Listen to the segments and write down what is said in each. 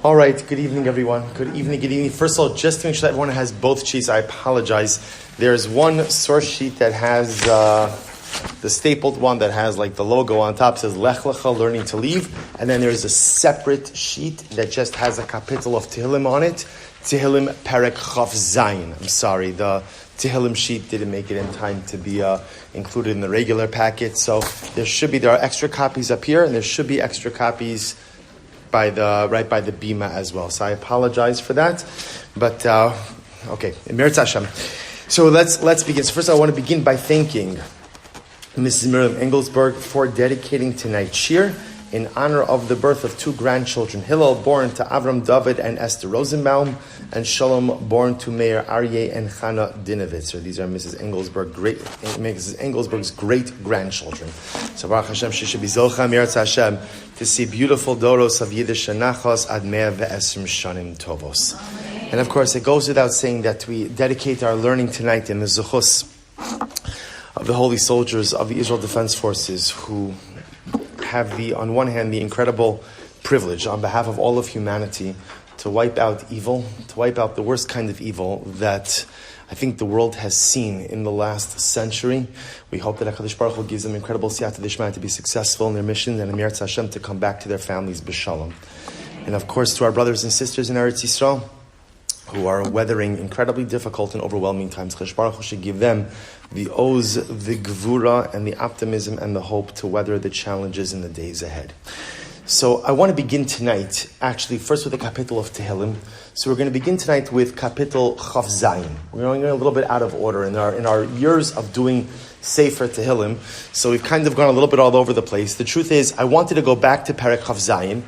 All right, good evening, everyone. Good evening. First of all, just to make sure that everyone has both sheets, I apologize. There's one source sheet that has the stapled one that has like the logo on top, says Lech, Lecha, learning to leave. And then there's a separate sheet that just has a kapitel of Tehillim on it. Tehillim Perek Chav Zayin. I'm sorry, the Tehillim sheet didn't make it in time to be included in the regular packet. So there are extra copies up here, and there should be extra copies right by the bima as well. So I apologize for that. But okay, Meretz Hashem. So let's begin. So first I want to begin by thanking Mrs. Miriam Engelsberg for dedicating tonight's shir in honor of the birth of two grandchildren, Hillel, born to Avram David and Esther Rosenbaum, and Shalom, born to Meir Aryeh and Chana Dinovitz. These are Mrs. Engelsberg's great grandchildren. So Baruch Hashem, she should be Zocha Meretz Hashem to see beautiful doros of Yiddish Nachos ad 120 shanim tovos. And of course, it goes without saying that we dedicate our learning tonight in the Zuchus of the holy soldiers of the Israel Defense Forces, who have on one hand, the incredible privilege on behalf of all of humanity to wipe out evil, to wipe out the worst kind of evil that I think the world has seen in the last century. We hope that HaKadosh Baruch Hu gives them incredible siyata d'ishmaya to be successful in their mission, and Meretz Hashem to come back to their families b'shalom. And of course, to our brothers and sisters in Eretz Yisrael, who are weathering incredibly difficult and overwhelming times, HaKadosh Baruch Hu should give them the oz, the gvura, and the optimism and the hope to weather the challenges in the days ahead. So I want to begin tonight, actually, first with the kapitel of Tehillim. So we're going to begin tonight with kapitel Chav Zayin. We're going a little bit out of order in our years of doing Sefer Tehillim. So we've kind of gone a little bit all over the place. The truth is, I wanted to go back to Perek Chav Zayin,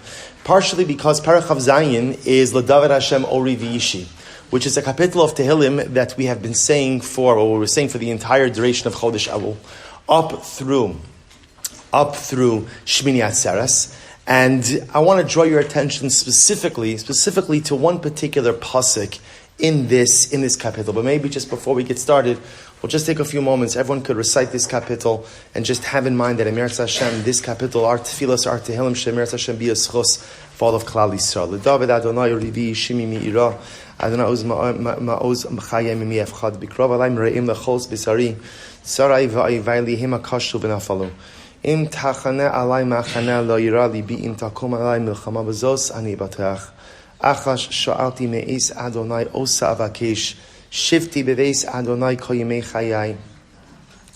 partially because Perek Chav Zayin is L'David Hashem Ori V'Yishi, which is a kapitel of Tehillim that we have been saying for the entire duration of Chodesh Elul, up through Shmini Atzeres. And I want to draw your attention specifically to one particular pasuk in this kapitel. But maybe just before we get started, we'll just take a few moments. Everyone could recite this kapitel and just have in mind that Meretz Hashem, this kapitel, our tefillas, our tehillim, Meretz Hashem be a schos for all of Klal Yisrael. L'David Adonai Rivi Shimi Mi'ira Adonai Oz Ma'oz M'chayim Mi'efchad Bikrov Alayim Re'im L'chos B'sari Sarai V'ayivai Lihim HaKashu V'nafalu Im Tachane Alay Ma'chane Lo Yira Libi Im Takum Alay Milchama B'zos Ani Bateach Achash Sha'alti Me'is Adonai Osa Avakesh Shifti Beveis Adonai Koyimei Chayai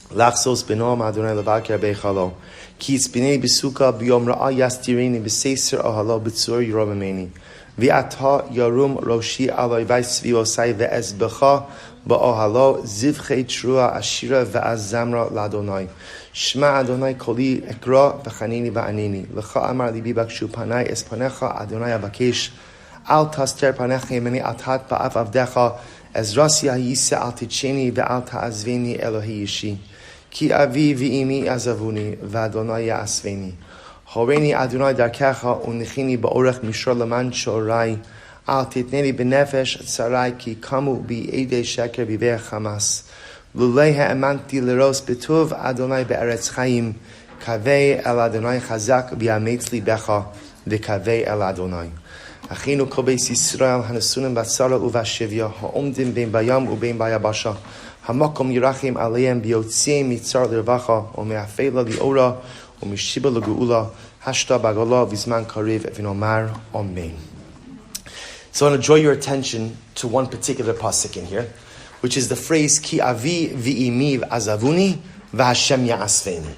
Lachsos Benom Adonai Levaker Beichalo Kis B'nei B'suka B'yom Ra'a Yastirini B'seiser Ohalo B'tzur Yoromemeni V'ata Yarum Roshi Aloi Vaisvi Osai Ve'ez B'cha Ba'ohalo Zivchei Trua Ashira Ve'az Zamra L'Adonai Shema Adonai Koli Ekra V'chanini V'anini L'cha Amar Libi Bakshu Panai Espanecha Adonai Avakesh Al Taster Panecha Yemeni Atat Ba'af Avdecha Ezrasi Hayise Al Ticheni Ve'al Ta'azveni Elohi Yishi Ki Avi V'imi Azavuni V'Adonai Ya'asveni Horeini Adonai Darkecha Unichini Ba'orech Mishor Laman Shorai Al Titneni B'nefesh Tsarai Ki Kamu Bi'edei Sheker B'Ve'ech Hamas Lulei Ha'emanti L'ros B'tuv Adonai Be'eretz Chaim Kavei El Adonai Chazak B'yametz Libecha V'kavei El Adonai Achinu Kol Beis Yisrael Hanasunim Batzara Uvashivya Ha'omdim Bein Bayam Ubein Bayabasha Hamakom Yirachim Aleim B'yotzei Mitzar L'Revacha U'me'afela Li'ora U'mishiba L'Geula Hashta Bagala V'zman Karev V'nomar Amen. So I want to draw your attention to one particular pasuk in here, which is the phrase Ki Avi V'imi Azavuni V'Hashem Ya'asveni.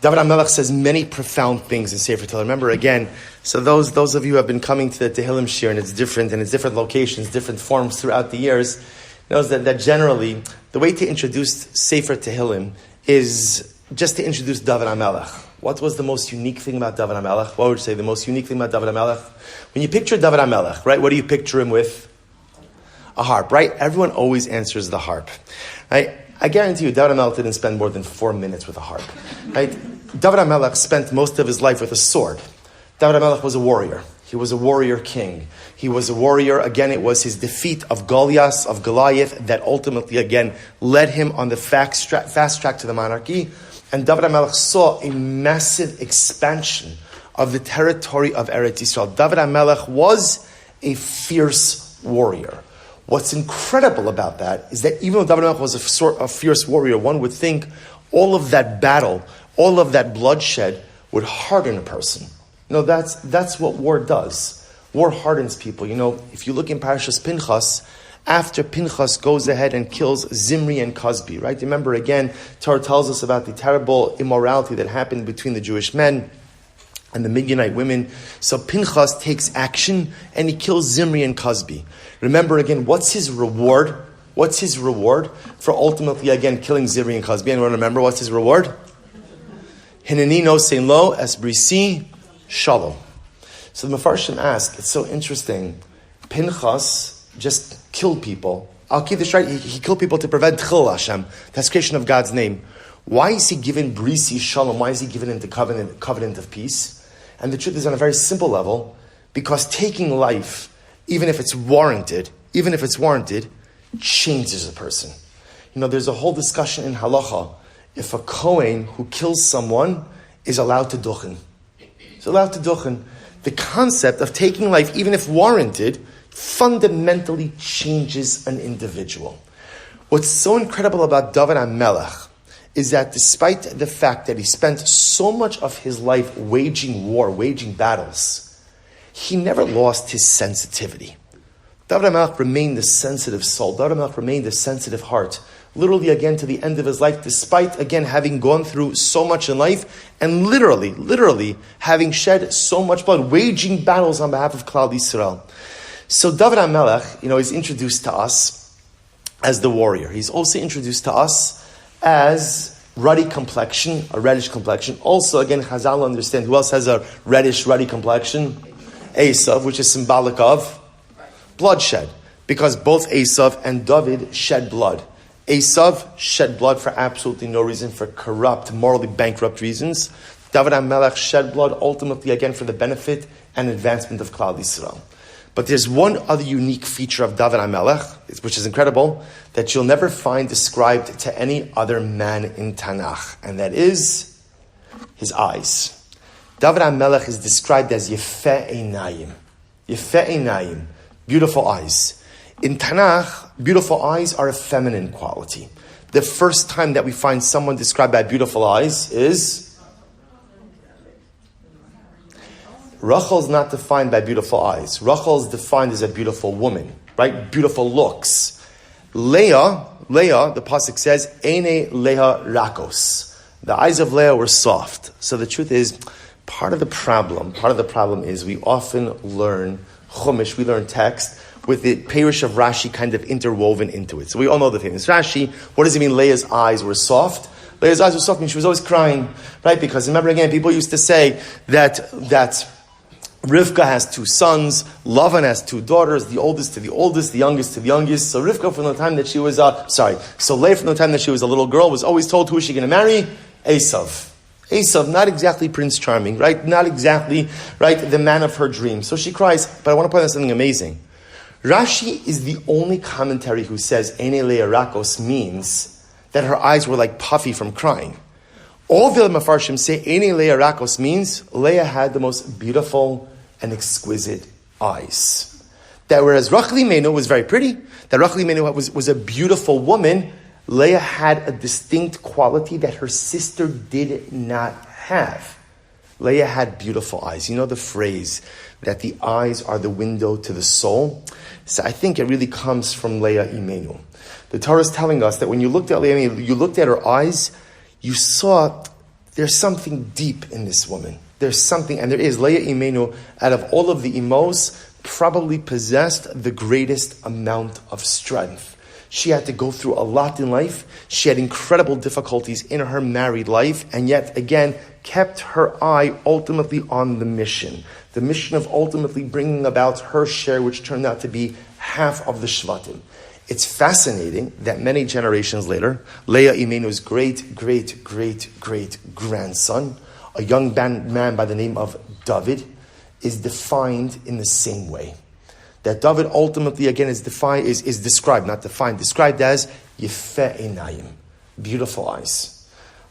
David HaMelech says many profound things in Sefer Tehillim. Remember again, so those of you who have been coming to the Tehillim shir, and it's different locations, different forms throughout the years, knows that generally the way to introduce Sefer Tehillim is just to introduce David HaMelech. What was the most unique thing about David HaMelech? What would you say the most unique thing about David HaMelech? When you picture David HaMelech, right, what do you picture him with? A harp, right? Everyone always answers the harp, right? I guarantee you David HaMelech didn't spend more than 4 minutes with a harp, right? David HaMelech spent most of his life with a sword. David HaMelech was a warrior. He was a warrior king. He was a warrior. Again, it was his defeat of Goliath, that ultimately, again, led him on the fast track to the monarchy. And David HaMelech saw a massive expansion of the territory of Eretz Yisrael. David HaMelech was a fierce warrior. What's incredible about that is that even though David HaMelech was a fierce warrior, one would think all of that battle, all of that bloodshed would harden a person. That's what war does. War hardens people. If you look in Parashas Pinchas, after Pinchas goes ahead and kills Zimri and Cosbi, right? Remember again, Torah tells us about the terrible immorality that happened between the Jewish men and the Midianite women. So Pinchas takes action and he kills Zimri and Cosbi. Remember again, what's his reward? What's his reward for ultimately again killing Zimri and Cosbi? Anyone remember what's his reward? Hineni no sein lo es brisi shalom. So the Mefarshim ask, it's so interesting, Pinchas just killed people. I'll keep this right, he killed people to prevent Chil Hashem, desecration of God's name. Why is he given brisi shalom? Why is he given into covenant of peace? And the truth is on a very simple level, because taking life, even if it's warranted, changes a person. There's a whole discussion in halacha, if a Kohen who kills someone is allowed to duchen. He's allowed to duchen. The concept of taking life, even if warranted, fundamentally changes an individual. What's so incredible about David HaMelech is that despite the fact that he spent so much of his life waging war, waging battles, he never lost his sensitivity. David HaMelech remained a sensitive soul. David HaMelech remained a sensitive heart. Literally, again, to the end of his life, despite, again, having gone through so much in life, and literally, having shed so much blood, waging battles on behalf of Klal Yisrael. So David HaMelech, is introduced to us as the warrior. He's also introduced to us as ruddy complexion, a reddish complexion. Also, again, Chazal understand who else has a reddish, ruddy complexion? Esav, which is symbolic of bloodshed. Because both Esav and David shed blood. Esav shed blood for absolutely no reason, for corrupt, morally bankrupt reasons. David HaMelech shed blood ultimately again for the benefit and advancement of Klal Yisrael. But there's one other unique feature of David HaMelech, which is incredible, that you'll never find described to any other man in Tanakh, and that is his eyes. David HaMelech is described as Yefeh Einayim, beautiful eyes. In Tanakh, beautiful eyes are a feminine quality. The first time that we find someone described by beautiful eyes is Rachel's not defined by beautiful eyes. Rachel's defined as a beautiful woman, right? Beautiful looks. Leah, the pasuk says, Eine Leah Rakos. The eyes of Leah were soft. So the truth is, part of the problem is we often learn Chumash, we learn text, with the Perush of Rashi kind of interwoven into it. So we all know the famous Rashi. What does it mean Leah's eyes were soft? Leah's eyes were soft means she was always crying, right? Because remember again, people used to say that Rivka has two sons, Lavan has two daughters, the oldest to the oldest, the youngest to the youngest. So Rivka from the time that she was, so Leah from the time that she was a little girl was always told who is she going to marry? Esav, not exactly Prince Charming, right? Not exactly, right, the man of her dreams. So she cries, but I want to point out something amazing. Rashi is the only commentary who says Eine Leah Rakos means that her eyes were like puffy from crying. All the Mefarshim say Eine Leah Rakos means Leah had the most beautiful and exquisite eyes. That whereas Rachel Imenu was very pretty, that Rachel Imenu was a beautiful woman, Leah had a distinct quality that her sister did not have. Leah had beautiful eyes. You know the phrase that the eyes are the window to the soul? So I think it really comes from Leah Imenu. The Torah is telling us that when you looked at Leah Imenu, you looked at her eyes, you saw there's something deep in this woman. There's something, and there is. Leah Imenu, out of all of the imos, probably possessed the greatest amount of strength. She had to go through a lot in life. She had incredible difficulties in her married life, and yet, again, kept her eye ultimately on the mission of ultimately bringing about her share, which turned out to be half of the Shvatim. It's fascinating that many generations later, Leah Imenu's great-great-great-grandson, a young man by the name of David, is defined in the same way. That David ultimately, again, is described as Yefeh Einayim, beautiful eyes.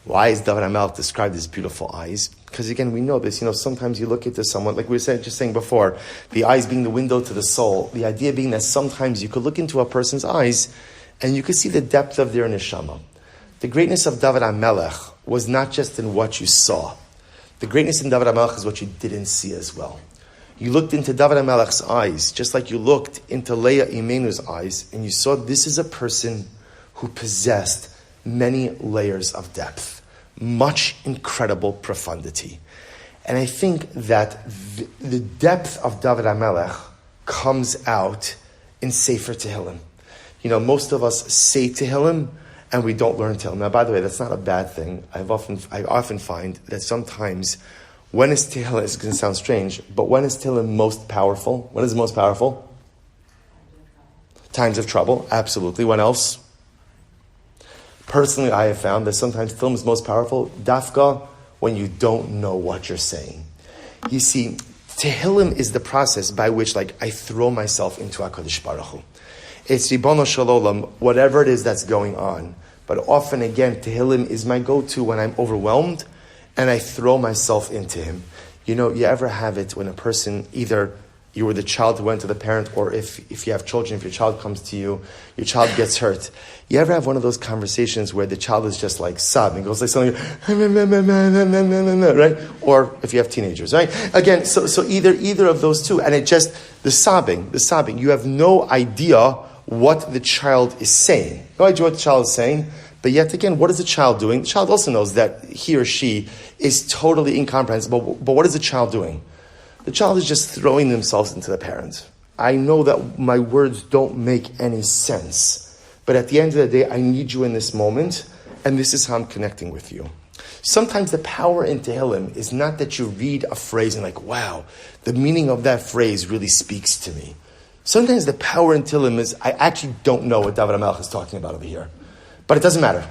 Why is David HaMelech described as beautiful eyes? Because again, we know this, sometimes you look into someone, like we were just saying before, the eyes being the window to the soul. The idea being that sometimes you could look into a person's eyes and you could see the depth of their neshama. The greatness of David HaMelech was not just in what you saw. The greatness in David HaMelech is what you didn't see as well. You looked into David HaMelech's eyes, just like you looked into Leah Imenu's eyes, and you saw this is a person who possessed many layers of depth, much incredible profundity. And I think that the depth of David HaMelech comes out in Sefer Tehillim. Most of us say Tehillim and we don't learn Tehillim. Now, by the way, that's not a bad thing. I often find that sometimes when is Tehillim, it's going to sound strange, but when is Tehillim most powerful? When is it most powerful? Times of trouble, absolutely. When else? Personally, I have found that sometimes Tehillim is most powerful, dafka, when you don't know what you're saying. You see, Tehillim is the process by which, I throw myself into HaKadosh Baruch Hu. It's Ribono Shel Olam, whatever it is that's going on. But often, again, Tehillim is my go-to when I'm overwhelmed, and I throw myself into Him. You ever have it when a person, either you were the child who went to the parent, or if you have children, if your child comes to you, your child gets hurt. You ever have one of those conversations where the child is just sobbing, goes like something, right? Or if you have teenagers, right? Again, so either of those two, and the sobbing, you have no idea what the child is saying. No idea what the child is saying, but yet again, what is the child doing? The child also knows that he or she is totally incomprehensible, but what is the child doing? The child is just throwing themselves into the parent. I know that my words don't make any sense, but at the end of the day, I need you in this moment, and this is how I'm connecting with you. Sometimes the power in Tehillim is not that you read a phrase and wow, the meaning of that phrase really speaks to me. Sometimes the power in Tehillim is, I actually don't know what David HaMelech is talking about over here. But it doesn't matter.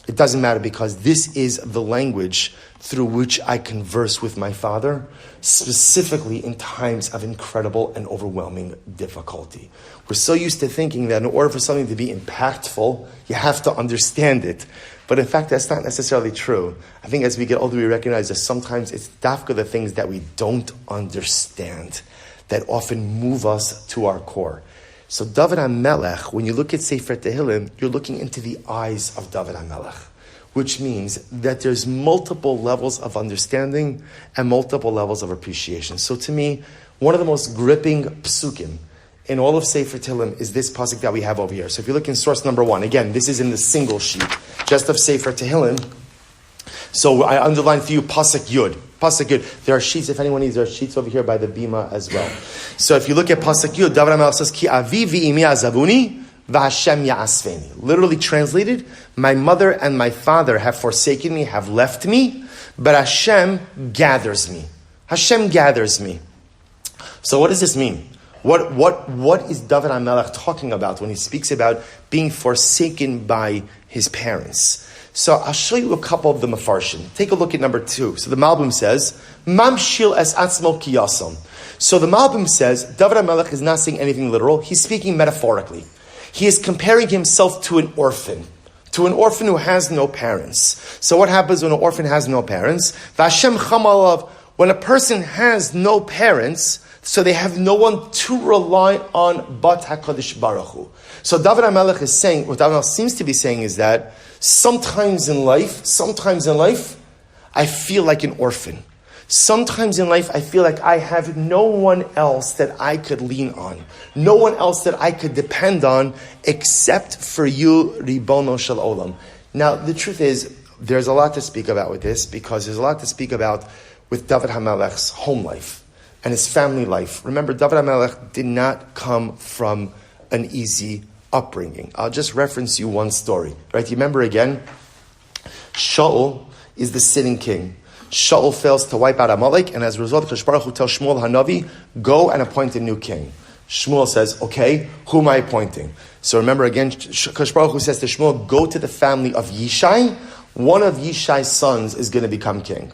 It doesn't matter because this is the language through which I converse with my Father, specifically in times of incredible and overwhelming difficulty. We're so used to thinking that in order for something to be impactful, you have to understand it. But in fact, that's not necessarily true. I think as we get older, we recognize that sometimes it's dafka the things that we don't understand that often move us to our core. So David HaMelech, when you look at Sefer Tehillim, you're looking into the eyes of David HaMelech, which means that there's multiple levels of understanding and multiple levels of appreciation. So to me, one of the most gripping psukim in all of Sefer Tehillim is this pasuk that we have over here. So if you look in source number 1, again, this is in the single sheet, just of Sefer Tehillim. So I underlined for you pasuk Yud. Pasuk Yud. There are sheets, if anyone needs, there are sheets over here by the bima as well. So if you look at pasuk Yud, David HaMelech says, Ki avi v'imi azavuni v'Hashem ya'asveni. Literally translated, my mother and my father have forsaken me, have left me, but Hashem gathers me. Hashem gathers me. So what does this mean? What is David HaMelech talking about when he speaks about being forsaken by his parents? So I'll show you a couple of the mafarshim. Take a look at number 2. So the Malbim says, Mamshil es atzmo kiyasam. So the Malbim says, David HaMelech is not saying anything literal. He's speaking metaphorically. He is comparing himself to an orphan who has no parents. So what happens when an orphan has no parents? Vashem chamalav, when a person has no parents, so they have no one to rely on but HaKadosh Baruch Hu. So David HaMelech is saying, what David HaMelech seems to be saying is that sometimes in life, I feel like an orphan. Sometimes in life, I feel like I have no one else that I could lean on. No one else that I could depend on except for you, Ribono Shel Olam. Now, the truth is, there's a lot to speak about with this because there's a lot to speak about with David HaMelech's home life and his family life. Remember, David HaMelech did not come from an easy upbringing. I'll just reference you one story, right? You remember again, Shaul is the sitting king. Shaul fails to wipe out Amalek, and as a result, Kadosh Baruch Hu tells Shmuel Hanavi, go and appoint a new king. Shmuel says, okay, who am I appointing? So remember again, Kadosh Baruch Hu says to Shmuel, go to the family of Yishai. One of Yishai's sons is going to become king.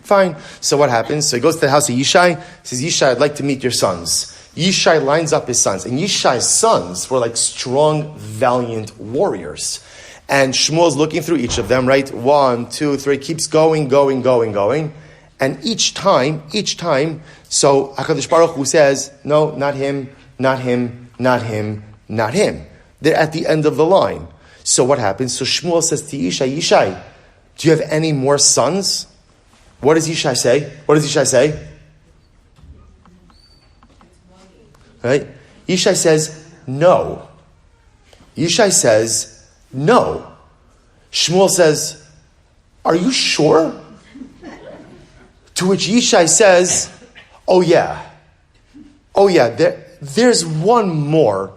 Fine. So what happens? So he goes to the house of Yishai, says, Yishai, I'd like to meet your sons. Yishai lines up his sons. And Yishai's sons were like strong, valiant warriors. And Shmuel's looking through each of them, right? 1, 2, 3, keeps going. And each time, so HaKadosh Baruch Hu says, no, not him. They're at the end of the line. So what happens? So Shmuel says to Yishai, do you have any more sons? What does Yishai say? Right? Yishai says, no. Shmuel says, are you sure? To which Yishai says, oh yeah, there's one more,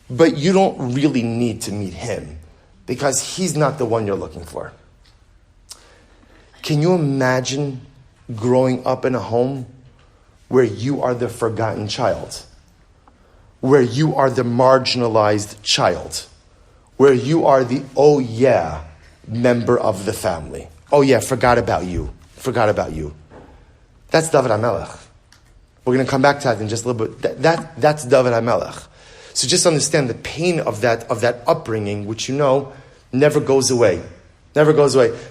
but you don't really need to meet him because he's not the one you're looking for. Can you imagine growing up in a home where you are the forgotten child, where you are the marginalized child, where you are the, oh yeah, member of the family. Oh yeah, forgot about you. That's David HaMelech. We're going to come back to that in just a little bit. That's David HaMelech. So just understand the pain of that upbringing, which never goes away.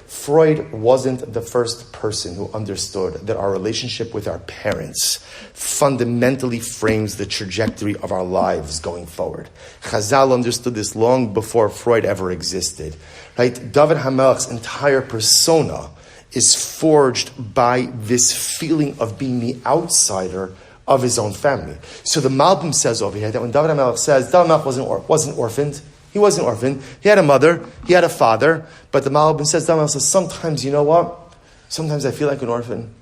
Freud wasn't the first person who understood that our relationship with our parents fundamentally frames the trajectory of our lives going forward. Chazal understood this long before Freud ever existed. Right? David HaMelech's entire persona is forged by this feeling of being the outsider of his own family. So the Malbim says over here that when David HaMelech says, David HaMelech wasn't orphaned. He wasn't orphaned. He had a mother. He had a father. But the Malbim says, David HaMelech says, sometimes, you know what? Sometimes I feel like an orphan.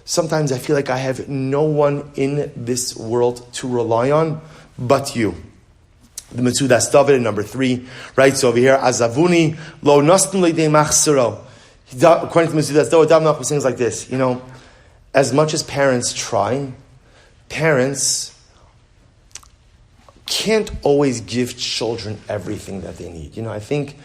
Sometimes I feel like I have no one in this world to rely on but you. The Metzudas David in number 3 writes over here, Azavuni lo nostim leidei machsero. According to Metzudas David, David HaMelech sings like this, as much as parents try, parents can't always give children everything that they need. I think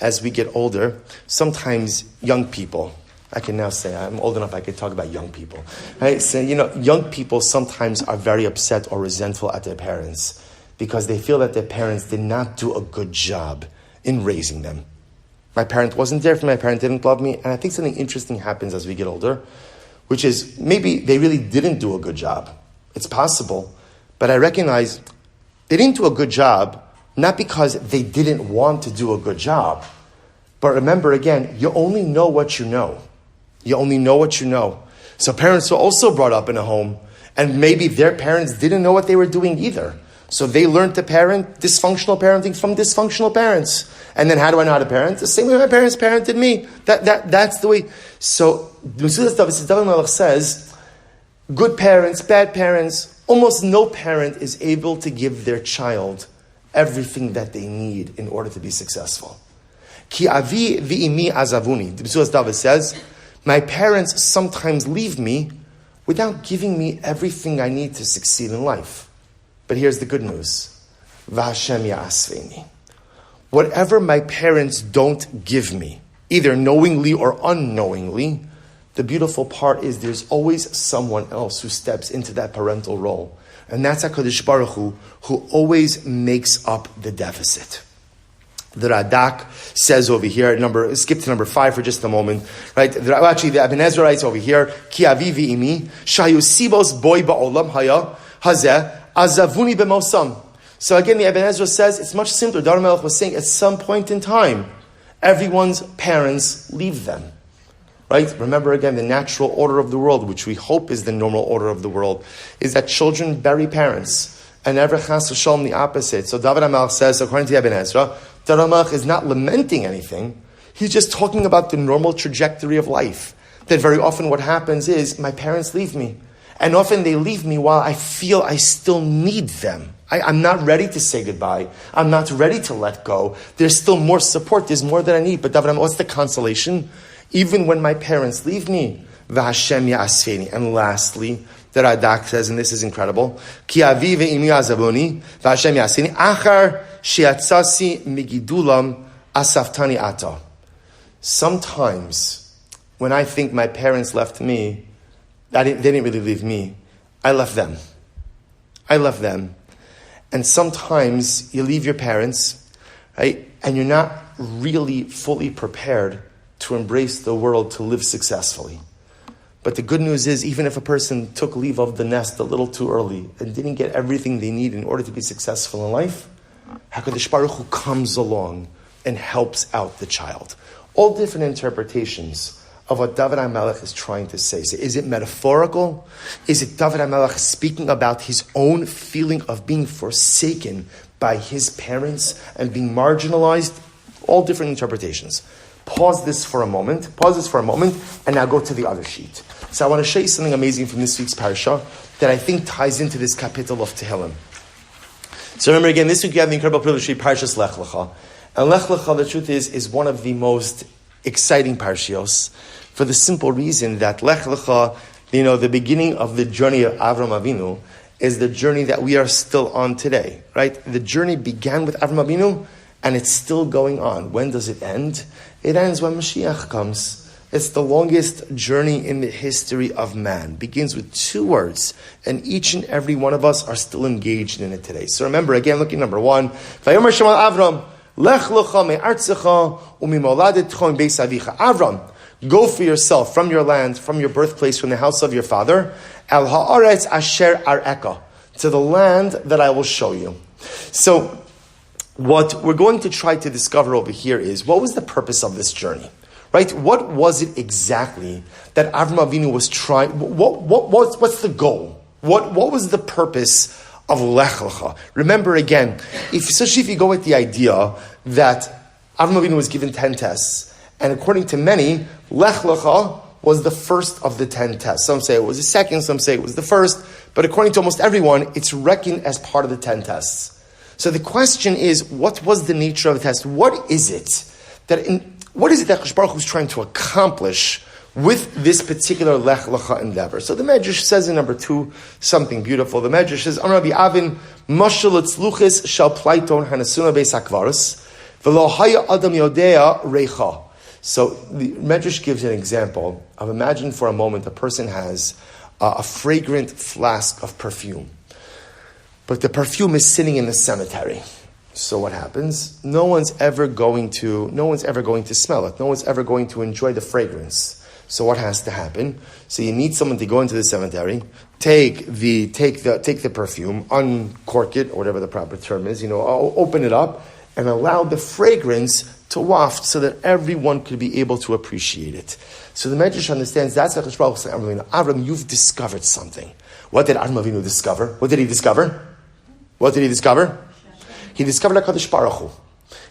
as we get older, sometimes young people, I can now say I'm old enough I can talk about young people. Right? So, young people sometimes are very upset or resentful at their parents because they feel that their parents did not do a good job in raising them. My parent wasn't there for me, my parent didn't love me, and I think something interesting happens as we get older, which is maybe they really didn't do a good job. It's possible, but I recognize they didn't do a good job, not because they didn't want to do a good job. But remember, again, you only know what you know. So parents were also brought up in a home, and maybe their parents didn't know what they were doing either. So they learned to parent dysfunctional parenting from dysfunctional parents. And then how do I know how to parent? The same way my parents parented me. That's the way. So David HaMelech says, good parents, bad parents, almost no parent is able to give their child everything that they need in order to be successful. Ki avi v'imi azavuni. David says, my parents sometimes leave me without giving me everything I need to succeed in life. But here's the good news. V'Hashem ya'asveni. Whatever my parents don't give me, either knowingly or unknowingly, the beautiful part is there's always someone else who steps into that parental role. And that's HaKadosh Baruch Hu, who always makes up the deficit. The Radak says over here, skip to number 5 for just a moment, right? Actually, the Ibn Ezra writes over here, Ki avi v'imi, shayu sibos boy ba'olam haya, hazeh, azavuni b'mosam. So again, the Ibn Ezra says, it's much simpler. David HaMelech was saying, at some point in time, everyone's parents leave them. Right? Remember again, the natural order of the world, which we hope is the normal order of the world, is that children bury parents. And never chas v'shalom the opposite. So David HaMelech says, according to Ibn Ezra, David HaMelech is not lamenting anything. He's just talking about the normal trajectory of life. That very often what happens is, my parents leave me. And often they leave me while I feel I still need them. I'm not ready to say goodbye. I'm not ready to let go. There's still more support. There's more that I need. But David HaMelech, what's the consolation? Even when my parents leave me, v'Hashem ya'asveni. And lastly, the Radak says, and this is incredible, Ki avi ve'imi azavuni, v'Hashem ya'asveni, achar she'atzasi migidulam asaftani ata. Sometimes, when I think my parents left me, they didn't really leave me. I left them. And sometimes you leave your parents, right? And you're not really fully prepared to embrace the world to live successfully. But the good news is, even if a person took leave of the nest a little too early and didn't get everything they need in order to be successful in life, HaKadosh Baruch Hu comes along and helps out the child. All different interpretations of what David HaMelech is trying to say. So is it metaphorical? Is it David HaMelech speaking about his own feeling of being forsaken by his parents and being marginalized? All different interpretations. Pause this for a moment, and now go to the other sheet. So I want to show you something amazing from this week's parasha that I think ties into this kapitel of Tehillim. So remember again, this week we have the incredible privilege to read Parshas Lech Lecha. And Lech Lecha, the truth is one of the most exciting parshios for the simple reason that Lech Lecha, the beginning of the journey of Avram Avinu, is the journey that we are still on today, right? The journey began with Avram Avinu, and it's still going on. When does it end? It ends when Mashiach comes. It's the longest journey in the history of man. It begins with 2 words, and each and every one of us are still engaged in it today. So remember, again, look at number 1. Vayomer Shema Avram, Lech Lecha me'artzecha u'mimoladetcha beis avicha. Avram, go for yourself from your land, from your birthplace, from the house of your father, al ha'aretz asher ar'eka, to the land that I will show you. So, what we're going to try to discover over here is, what was the purpose of this journey? Right? What was it exactly that Avram Avinu was trying? What's the goal? What was the purpose of Lech Lecha? Remember again, especially if you go with the idea that Avram Avinu was given 10 tests, and according to many, Lech Lecha was the first of the 10 tests. Some say it was the second, some say it was the first, but according to almost everyone, it's reckoned as part of the 10 tests. So the question is, what was the nature of the test? What is it that HaKadosh Baruch Hu is trying to accomplish with this particular Lech Lecha endeavor? So the Medrash says in number 2 something beautiful. The Medrash says, Amar Rabbi Avin, Mashal etzluchis shal plaiton hanasuna beis hakvaros, v'lo haya adam yodea reicha. So the Medrash gives an example of, imagine for a moment a person has a fragrant flask of perfume, but the perfume is sitting in the cemetery. So what happens? No one's ever going to smell it. No one's ever going to enjoy the fragrance. So what has to happen? So you need someone to go into the cemetery, take the perfume, uncork it, or whatever the proper term is, open it up, and allow the fragrance to waft so that everyone could be able to appreciate it. So the Medrash understands that's HaKadosh Baruch Hu saying, Avram, you've discovered something. What did Avram Avinu discover? What did he discover? He discovered HaKadosh Baruch Hu.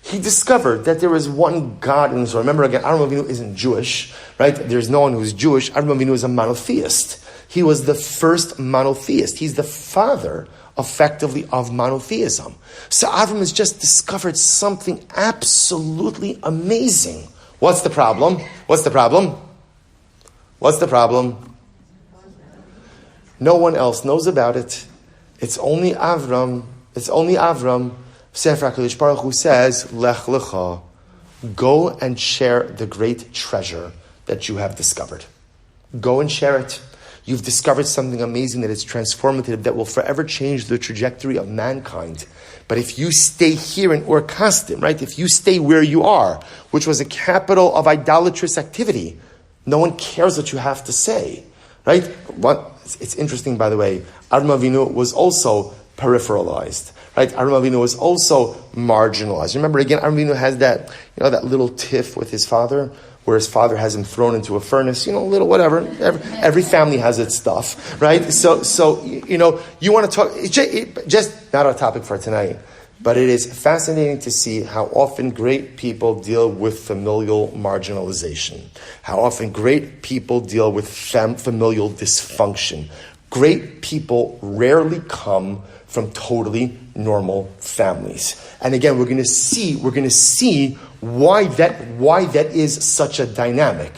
He discovered that there is one God in this world. Remember again, Avram Avinu isn't Jewish, right? There's no one who's Jewish. Avram Avinu is a monotheist. He was the first monotheist. He's the father, effectively, of monotheism. So Avram has just discovered something absolutely amazing. What's the problem? No one else knows about it. It's only Avram. Sefer HaKadosh Baruch Hu says, Lech Lecha, go and share the great treasure that you have discovered. Go and share it. You've discovered something amazing that is transformative, that will forever change the trajectory of mankind. But if you stay here in Ur Kasdim, right, if you stay where you are, which was a capital of idolatrous activity, no one cares what you have to say, right? It's interesting, by the way, Avram Avinu was also peripheralized. Right, Avram Avinu was also marginalized. Remember, again, Avram Avinu has that little tiff with his father, where his father has him thrown into a furnace. A little whatever. Every family has its stuff, right? So you want to talk. It's just not our topic for tonight, but it is fascinating to see how often great people deal with familial marginalization. How often great people deal with familial dysfunction. Great people rarely come from totally normal families. And again, we're going to see why that is such a dynamic.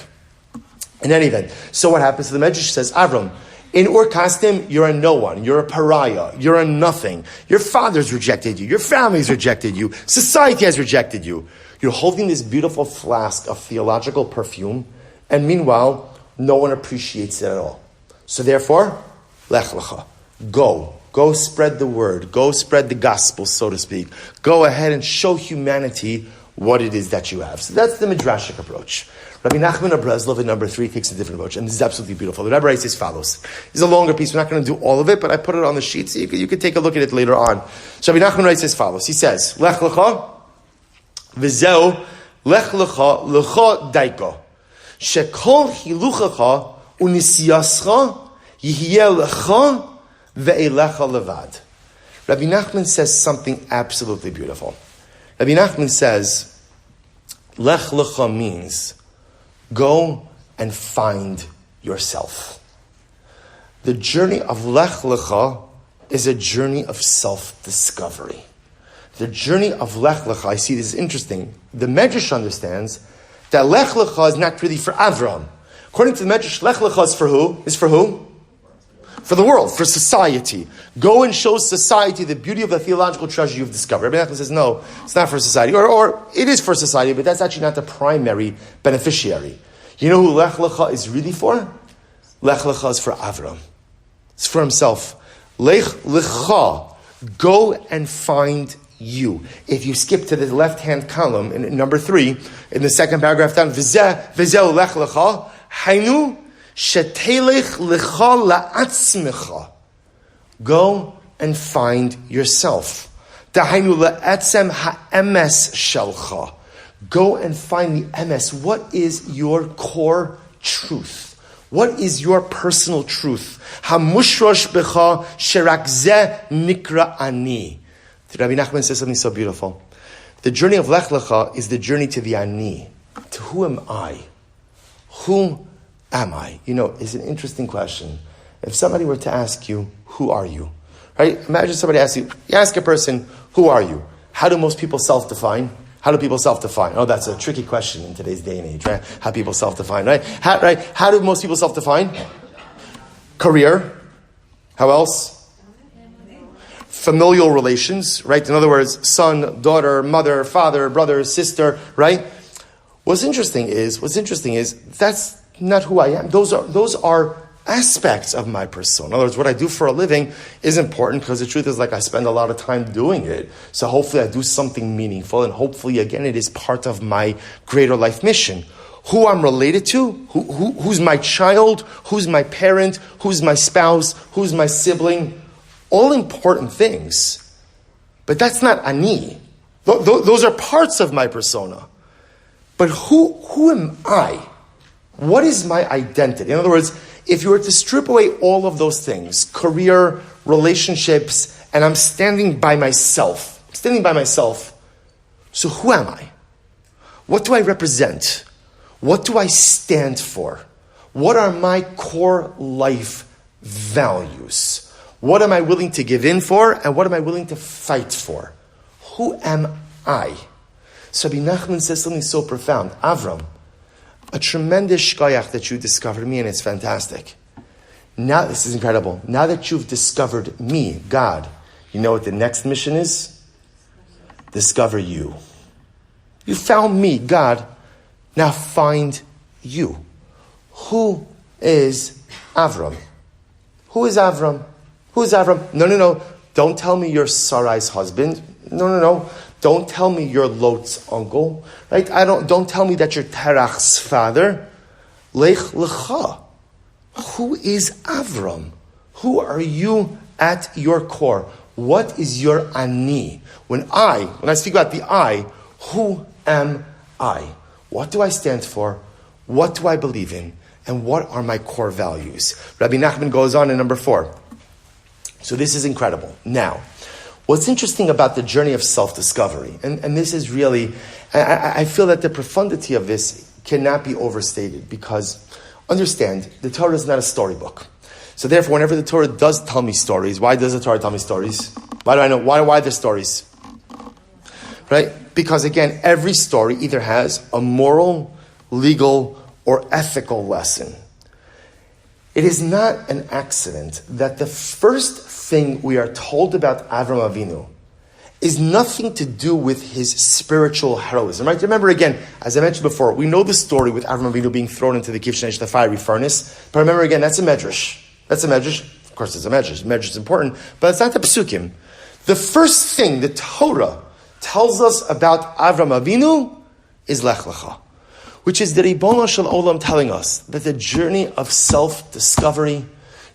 In any event, so what happens? The Medrash says, Avram, in Ur Kasdim, you're a no one, you're a pariah, you're a nothing. Your father's rejected you, your family's rejected you, society has rejected you. You're holding this beautiful flask of theological perfume, and meanwhile, no one appreciates it at all. So therefore, Lech Lecha, go spread the word, go spread the gospel, so to speak. Go ahead and show humanity what it is that you have. So that's the Midrashic approach. Rabbi Nachman of Breslov in number 3 takes a different approach, and this is absolutely beautiful. The Rebbe writes as follows. This is a longer piece. We're not going to do all of it, but I put it on the sheet so you can take a look at it later on. So Rabbi Nachman writes as follows. He says, Lech Lecha, V'zeu, Lech Lecha, Lecha Daiko, Shekol Hiluchacha, Unisiyascha, Yihyeh Lecha, Ve'elecha Levad. Rabbi Nachman says something absolutely beautiful. Rabbi Nachman says, Lech Lecha means, go and find yourself. The journey of Lech Lecha is a journey of self-discovery. The journey of Lech Lecha, I see this is interesting. The Medrash understands that Lech Lecha is not really for Avram. According to the Medrash, Lech Lecha is for who? Is for who? For the world, for society. Go and show society the beauty of the theological treasure you've discovered. Rabbi Nachman says, no, it's not for society. Or it is for society, but that's actually not the primary beneficiary. You know who Lech Lecha is really for? Lech Lecha is for Avram. It's for himself. Lech Lecha, go and find you. If you skip to the left-hand column, in number 3, in the second paragraph down, V'zeh Lech Lecha, Hainu, Shetelech lecha la'atzmecha. Go and find yourself. Dahainu la'atzem ha'emes shelcha. Go and find the emes. What is your core truth? What is your personal truth? Hamushrosh becha sherak zeh nikra ani. Rabbi Nachman says something so beautiful. The journey of Lech Lecha is the journey to the ani. To who am I? Who am I? You know, it's an interesting question. If somebody were to ask you, who are you? Right? Imagine somebody asks you ask a person, who are you? How do most people self-define? How do people self-define? Oh, that's a tricky question in today's day and age, right? How people self-define, right? How do most people self-define? Career. How else? Familial relations, right? In other words, son, daughter, mother, father, brother, sister, right? What's interesting is that's not who I am. Those are aspects of my persona. In other words, what I do for a living is important because the truth is, like, I spend a lot of time doing it. So hopefully I do something meaningful, and hopefully, again, it is part of my greater life mission. Who I'm related to, who's my child, who's my parent, who's my spouse, who's my sibling, all important things. But that's not ani. Those are parts of my persona. But who am I? What is my identity? In other words, if you were to strip away all of those things, career, relationships, and I'm standing by myself, so who am I? What do I represent? What do I stand for? What are my core life values? What am I willing to give in for, and what am I willing to fight for? Who am I? So Rabbi Nachman says something so profound. Avram, a tremendous shkoyach that you discovered me, and it's fantastic. Now, this is incredible. Now that you've discovered me, God, you know what the next mission is? Discover you. You found me, God. Now find you. Who is Avram? Who is Avram? Who is Avram? No. Don't tell me you're Sarai's husband. No. Don't tell me you're Lot's uncle, right? Don't tell me that you're Terach's father. Lech Lecha. Who is Avram? Who are you at your core? What is your ani? When I speak about the I, who am I? What do I stand for? What do I believe in? And what are my core values? Rabbi Nachman goes on in number 4. So this is incredible. Now, what's interesting about the journey of self-discovery, and this is really, I feel that the profundity of this cannot be overstated, because, understand, the Torah is not a storybook. So therefore, whenever the Torah does tell me stories, why does the Torah tell me stories? Why do I know? Why are there stories? Right? Because again, every story either has a moral, legal, or ethical lesson. It is not an accident that the first thing we are told about Avram Avinu is nothing to do with his spiritual heroism. Right? Remember again, as I mentioned before, we know the story with Avram Avinu being thrown into the Kivshenesh, the fiery furnace. But remember again, that's a medrash. That's a medrash. Of course, it's a medrash. Medrash is important, but it's not the psukim. The first thing the Torah tells us about Avram Avinu is Lech Lecha, which is the Ribono Shel Olam telling us that the journey of self-discovery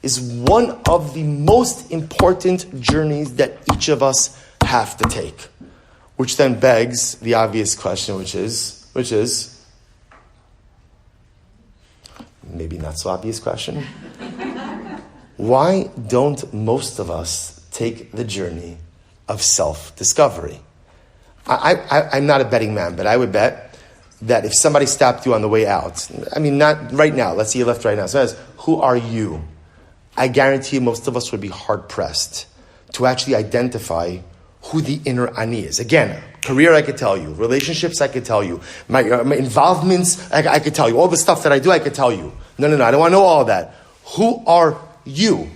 is one of the most important journeys that each of us have to take. Which then begs the obvious question, which is, maybe not so obvious question. Why don't most of us take the journey of self-discovery? I'm not a betting man, but I would bet that if somebody stopped you on the way out, I mean, not right now, let's say you left right now, says, who are you? I guarantee you most of us would be hard-pressed to actually identify who the inner ani is. Again, career I could tell you, relationships I could tell you, my involvements I could tell you, all the stuff that I do I could tell you. No, I don't want to know all of that. Who are you?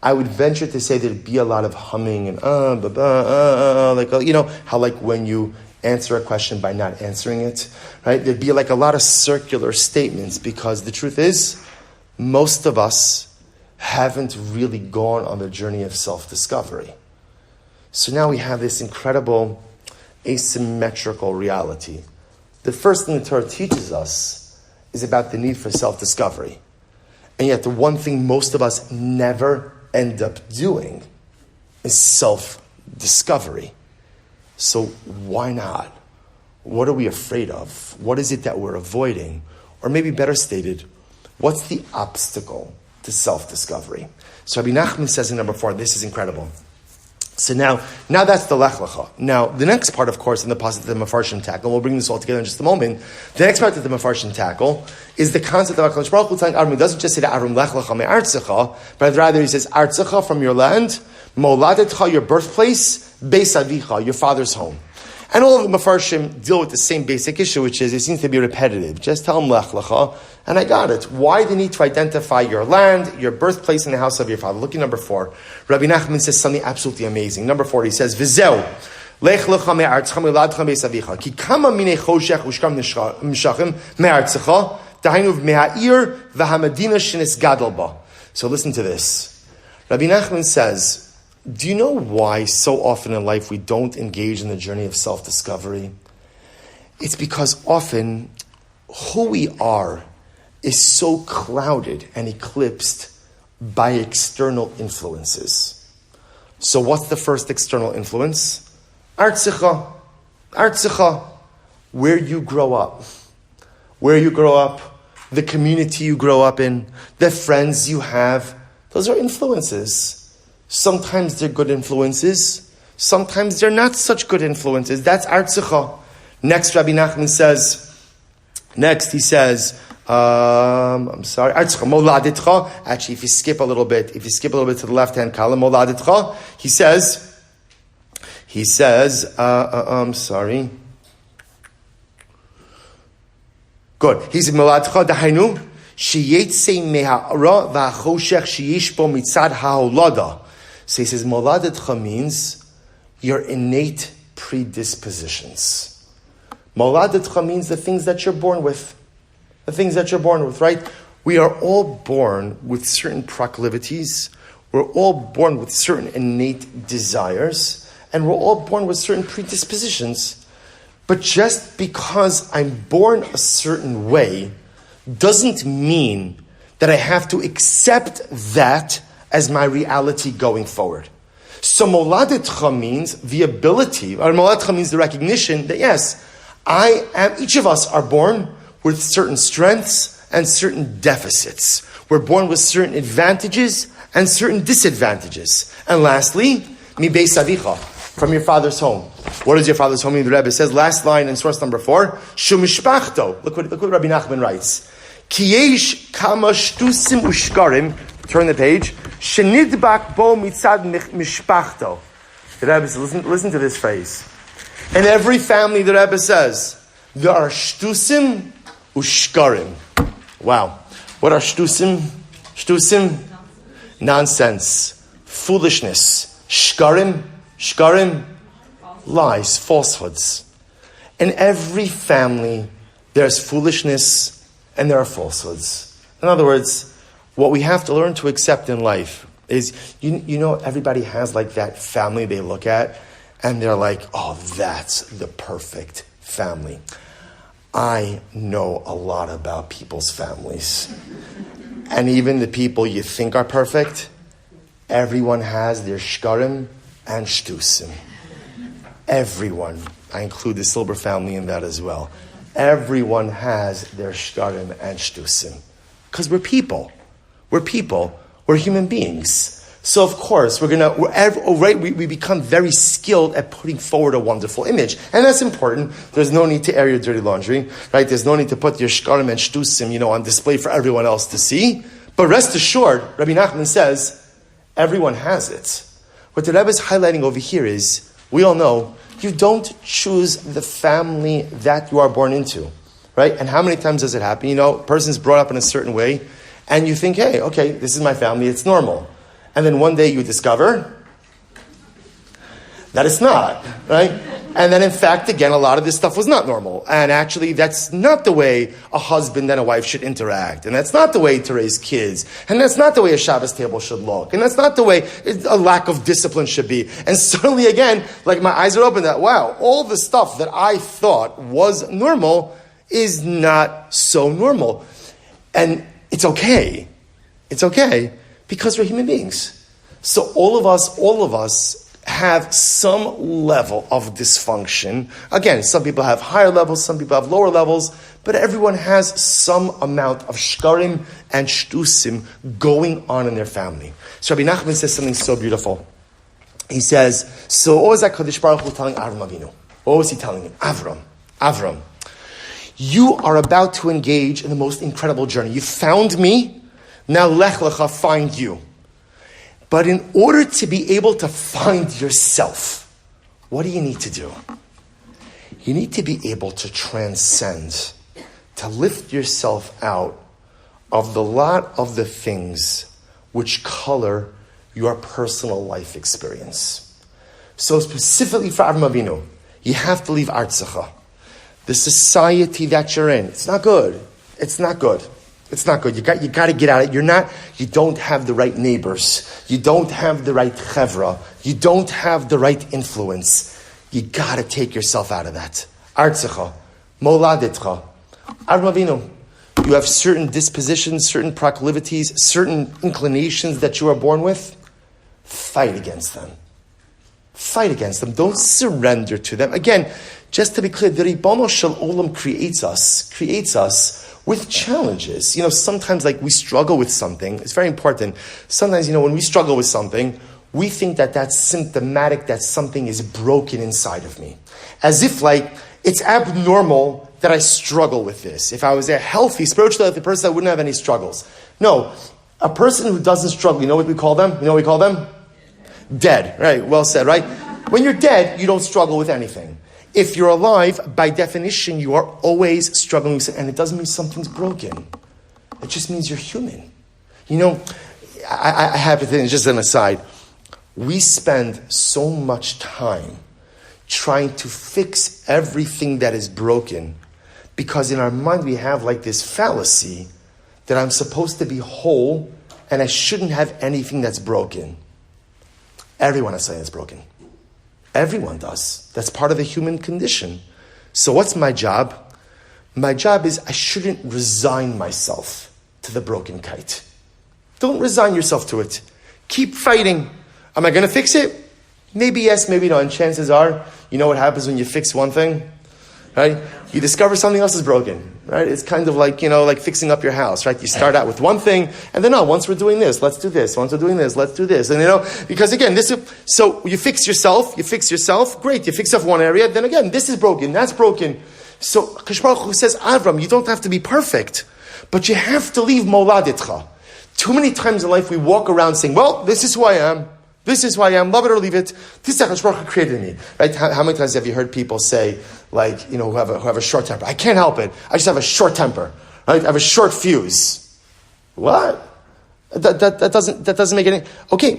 I would venture to say there'd be a lot of humming and how like when you answer a question by not answering it, right? There'd be like a lot of circular statements because the truth is, most of us haven't really gone on the journey of self-discovery. So now we have this incredible asymmetrical reality. The first thing the Torah teaches us is about the need for self-discovery. And yet the one thing most of us never end up doing is self-discovery. So why not? What are we afraid of? What is it that we're avoiding? Or maybe better stated, what's the obstacle to self-discovery? So Rabbi Nachman says in number 4, this is incredible. So now that's the Lech Lecha. Now, the next part, of course, in the pasuk that the Mefarshim tackle, we'll bring this all together in just a moment. The next part that the Mefarshim tackle is the concept of HaKadosh Baruch Hu telling Avram, he doesn't just say to Avram, Lech Lecha me'artzecha, but rather he says, Artzecha from your land, Moladetcha, your birthplace, Beis Avicha, your father's home. And all of the Mefarshim deal with the same basic issue, which is, it seems to be repetitive. Just tell him Lech Lecha, and I got it. Why the need to identify your land, your birthplace, and the house of your father? Look at number 4. Rabbi Nachman says something absolutely amazing. Number 4, he says, V'zeu, Lech Lecha me'artzecha me'ladcha beis avicha, ki kama minei choshech u'shkam nishachim me'artzecha, dahainu me'ha'ir v'hamadina shenis gadol ba. So listen to this. Rabbi Nachman says, do you know why so often in life we don't engage in the journey of self-discovery? It's because often who we are is so clouded and eclipsed by external influences. So what's the first external influence? Artzecha. Where you grow up. The community you grow up in. The friends you have. Those are influences. Sometimes they're good influences. Sometimes they're not such good influences. That's Artzecha. Next, Rabbi Nachman says, he says, Artzecha, Moladetcha. Actually, if you skip a little bit to the left-hand column, Moladetcha, he says, good. He's Moladetcha, Dahainu, Sheyetze Meha'ara V'Achoshech Sheyesh Bo Mitzad HaHolada. So he says, Moladetcha means your innate predispositions. Moladetcha means the things that you're born with. Right? We are all born with certain proclivities. We're all born with certain innate desires. And we're all born with certain predispositions. But just because I'm born a certain way doesn't mean that I have to accept that as my reality going forward. So Moladetcha means the ability, or Moladetcha means the recognition that yes, each of us are born with certain strengths and certain deficits. We're born with certain advantages and certain disadvantages. And lastly, Mi Beis Avicha, from your father's home. What is your father's home? The Rebbe says, last line in source number 4, Shu Mishpachto. Look what Rabbi Nachman writes. Ki yesh kama shtusim ushkarim. Turn the page. Shenidbak bo mitzad mishpachto. The Rebbe says, listen to this phrase. In every family, the Rebbe says, there are shtusim ushkarim. Wow. What are shtusim? Shtusim? Nonsense. Foolishness. Shkarim? Lies, falsehoods. In every family, there's foolishness and there are falsehoods. In other words, what we have to learn to accept in life is, everybody has like that family they look at, And they're like, oh, that's the perfect family. I know a lot about people's families. And even the people you think are perfect, everyone has their shkarim and shtusim. Everyone. I include the Silber family in that as well. Everyone has their shkarim and shtusim. Because we're people. We're people. We're human beings. So of course, we become very skilled at putting forward a wonderful image. And that's important. There's no need to air your dirty laundry, right? There's no need to put your shkarim and shtusim, on display for everyone else to see. But rest assured, Rabbi Nachman says, everyone has it. What the Rebbe is highlighting over here is, we all know, you don't choose the family that you are born into, right? And how many times does it happen? A person's brought up in a certain way, and you think, hey, okay, this is my family, it's normal. And then one day you discover that it's not, right? And then in fact, again, a lot of this stuff was not normal. And actually, that's not the way a husband and a wife should interact. And that's not the way to raise kids. And that's not the way a Shabbos table should look. And that's not the way a lack of discipline should be. And suddenly again, like my eyes are open that, wow, all the stuff that I thought was normal is not so normal. And it's okay. It's okay. Because we're human beings. So all of us have some level of dysfunction. Again, some people have higher levels, some people have lower levels, but everyone has some amount of shkarim and shtusim going on in their family. So Rabbi Nachman says something so beautiful. He says, so what was that Kadosh Baruch Hu telling Avram Avinu? What was he telling him? Avram, you are about to engage in the most incredible journey. You found me, now Lech Lecha, find you. But in order to be able to find yourself, what do you need to do? You need to be able to transcend, to lift yourself out of the lot of the things which color your personal life experience. So specifically for Avram Avinu, you have to leave Artzacha. The society that you're in, it's not good. It's not good. It's not good. You got to get out of it. You don't have the right neighbors. You don't have the right chevra. You don't have the right influence. You got to take yourself out of that. Artzecha, moladetcha, Avram Avinu. You have certain dispositions, certain proclivities, certain inclinations that you are born with. Fight against them. Fight against them. Don't surrender to them. Again, just to be clear, the Ribono Shel Olam creates us with challenges. Sometimes we struggle with something. It's very important. Sometimes, when we struggle with something, we think that that's symptomatic that something is broken inside of me. As if it's abnormal that I struggle with this. If I was a healthy, spiritually healthy person, I wouldn't have any struggles. No, a person who doesn't struggle, you know what we call them? Dead, right? Well said, right? When you're dead, you don't struggle with anything. If you're alive, by definition, you are always struggling with something, and it doesn't mean something's broken. It just means you're human. I have to think, just an aside, we spend so much time trying to fix everything that is broken because in our mind we have this fallacy that I'm supposed to be whole and I shouldn't have anything that's broken. Everyone has something that's broken. Everyone does. That's part of the human condition. So what's my job? My job is I shouldn't resign myself to the broken kite. Don't resign yourself to it. Keep fighting. Am I going to fix it? Maybe yes, maybe no. And chances are, you know what happens when you fix one thing? Right? You discover something else is broken. Right? It's kind of like fixing up your house, right? You start out with one thing, and then, once we're doing this, let's do this. Once we're doing this, let's do this. And because again, so you fix yourself, great. You fix up one area, then again, this is broken, that's broken. So Kadosh Baruch Hu says, Avram, you don't have to be perfect, but you have to leave moladetcha. Too many times in life we walk around saying, well, this is who I am. This is who I am, love it or leave it. This is how Kadosh Baruch Hu created me. Right? How many times have you heard people say, who have a short temper? I can't help it. I just have a short temper. Right? I have a short fuse. What? That doesn't make any... Okay,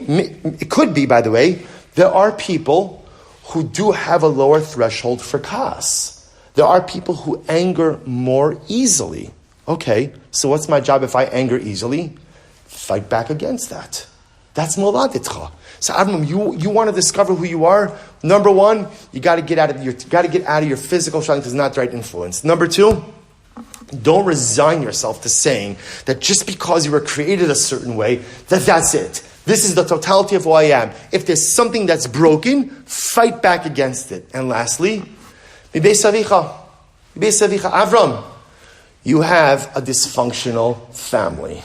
it could be, by the way, there are people who do have a lower threshold for kas. There are people who anger more easily. Okay, so what's my job if I anger easily? Fight back against that. That's moladitcha. So Avram, you want to discover who you are? Number one, you got to get out of your physical strength is not the right influence. Number two, don't resign yourself to saying that just because you were created a certain way, that's it. This is the totality of who I am. If there's something that's broken, fight back against it. And lastly, Avram, you have a dysfunctional family.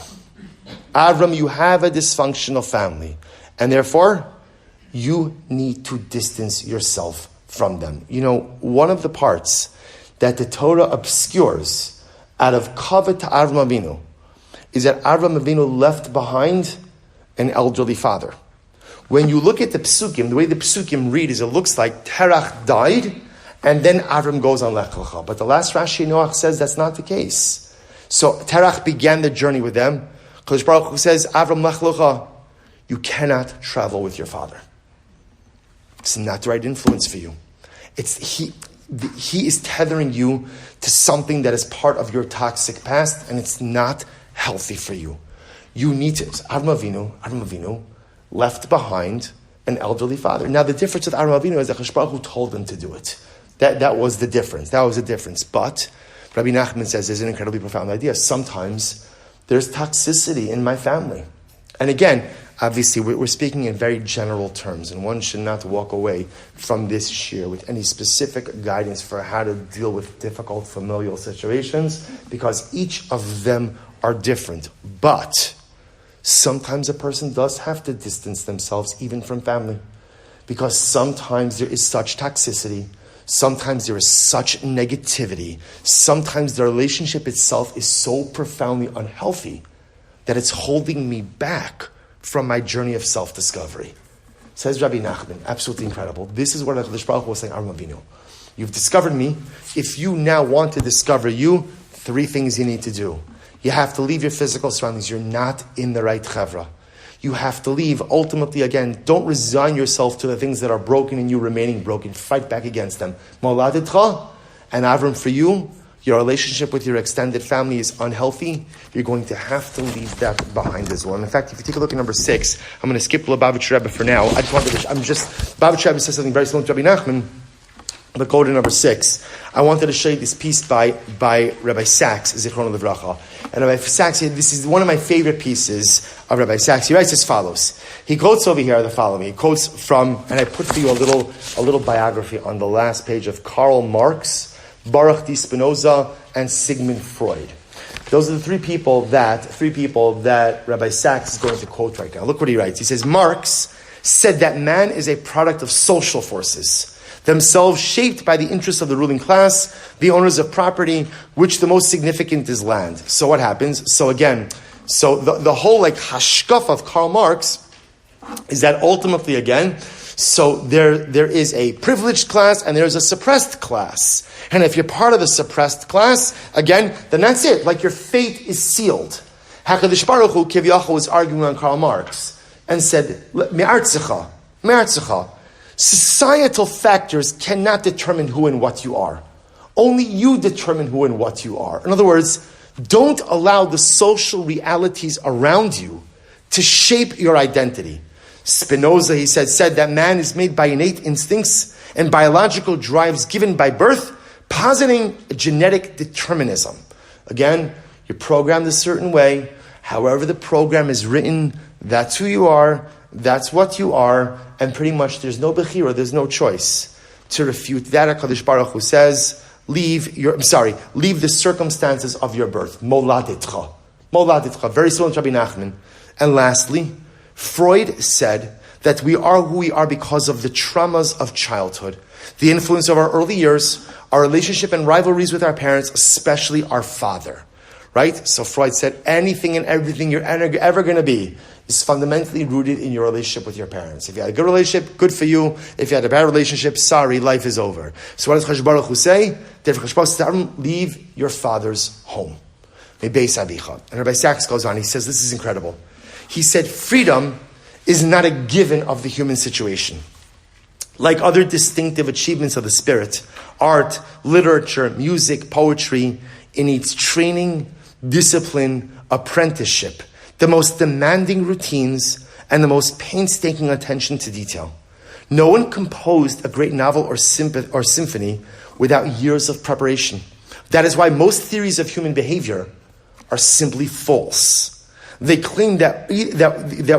Avram, you have a dysfunctional family. And therefore, you need to distance yourself from them. You know, one of the parts that the Torah obscures out of kavod to Avram Avinu is that Avram Avinu left behind an elderly father. When you look at the psukim, the way the psukim read is it looks like Terach died and then Avram goes on Lech Lecha. But the last Rashi Noach says that's not the case. So Terach began the journey with them. Kadosh Baruch Hu says, Avram Lech Lecha, you cannot travel with your father. It's not the right influence for you. He is tethering you to something that is part of your toxic past, and it's not healthy for you. You need to. Avram Avinu left behind an elderly father. Now, the difference with Avram Avinu is that Kadosh Baruch Hu told him to do it. That was the difference. That was the difference. But Rabbi Nachman says there's an incredibly profound idea. Sometimes there's toxicity in my family. And again, obviously, we're speaking in very general terms, and one should not walk away from this shir with any specific guidance for how to deal with difficult familial situations, because each of them are different. But sometimes a person does have to distance themselves even from family, because sometimes there is such toxicity, sometimes there is such negativity, sometimes the relationship itself is so profoundly unhealthy that it's holding me back from my journey of self-discovery. Says Rabbi Nachman, absolutely incredible. This is what HaKadosh Baruch Hu was saying, Avram Avinu. You've discovered me. If you now want to discover you, 3 things you need to do. You have to leave your physical surroundings. You're not in the right chevra. You have to leave. Ultimately, again, don't resign yourself to the things that are broken and you remaining broken. Fight back against them. Moladitcha, and Avram, for you, your relationship with your extended family is unhealthy, you're going to have to leave that behind as well. And in fact, if you take a look at number 6, I'm going to skip Lubavitch Rebbe for now. Lubavitch Rebbe says something very similar to Rabbi Nachman, but go to number 6. I wanted to show you this piece by Rabbi Sachs, Zichron Livracha. And Rabbi Sachs, this is one of my favorite pieces of Rabbi Sachs. He writes as follows. He quotes over here the following. He quotes from, and I put for you a little biography on the last page of Karl Marx, Baruch D. Spinoza, and Sigmund Freud. Those are the three people that Rabbi Sachs is going to quote right now. Look what he writes. He says, Marx said that man is a product of social forces, themselves shaped by the interests of the ruling class, the owners of property, which the most significant is land. So what happens? So the whole hashkaf of Karl Marx is that ultimately, again, so there is a privileged class and there's a suppressed class. And if you're part of the suppressed class, again, then that's it. Like your fate is sealed. HaKadosh Baruch Hu Kiviyachol was arguing on Karl Marx and said, Me'artzecha. Societal factors cannot determine who and what you are. Only you determine who and what you are. In other words, don't allow the social realities around you to shape your identity. Spinoza, he said that man is made by innate instincts and biological drives given by birth, positing a genetic determinism. Again, you're programmed a certain way. However the program is written, that's who you are, that's what you are, and pretty much there's no bechira, there's no choice. To refute that, HaKadosh Baruch Hu says, leave the circumstances of your birth. Moladitcha, very similar to Rabbi Nachman. And lastly, Freud said that we are who we are because of the traumas of childhood, the influence of our early years, our relationship and rivalries with our parents, especially our father. Right? So Freud said anything and everything you're ever going to be is fundamentally rooted in your relationship with your parents. If you had a good relationship, good for you. If you had a bad relationship, sorry, life is over. So what does Chash Baruch Hu say? Leave your father's home. And Rabbi Sachs goes on, he says, this is incredible. He said, freedom is not a given of the human situation. Like other distinctive achievements of the spirit, art, literature, music, poetry, it needs training, discipline, apprenticeship, the most demanding routines, and the most painstaking attention to detail. No one composed a great novel or symphony without years of preparation. That is why most theories of human behavior are simply false. They claim that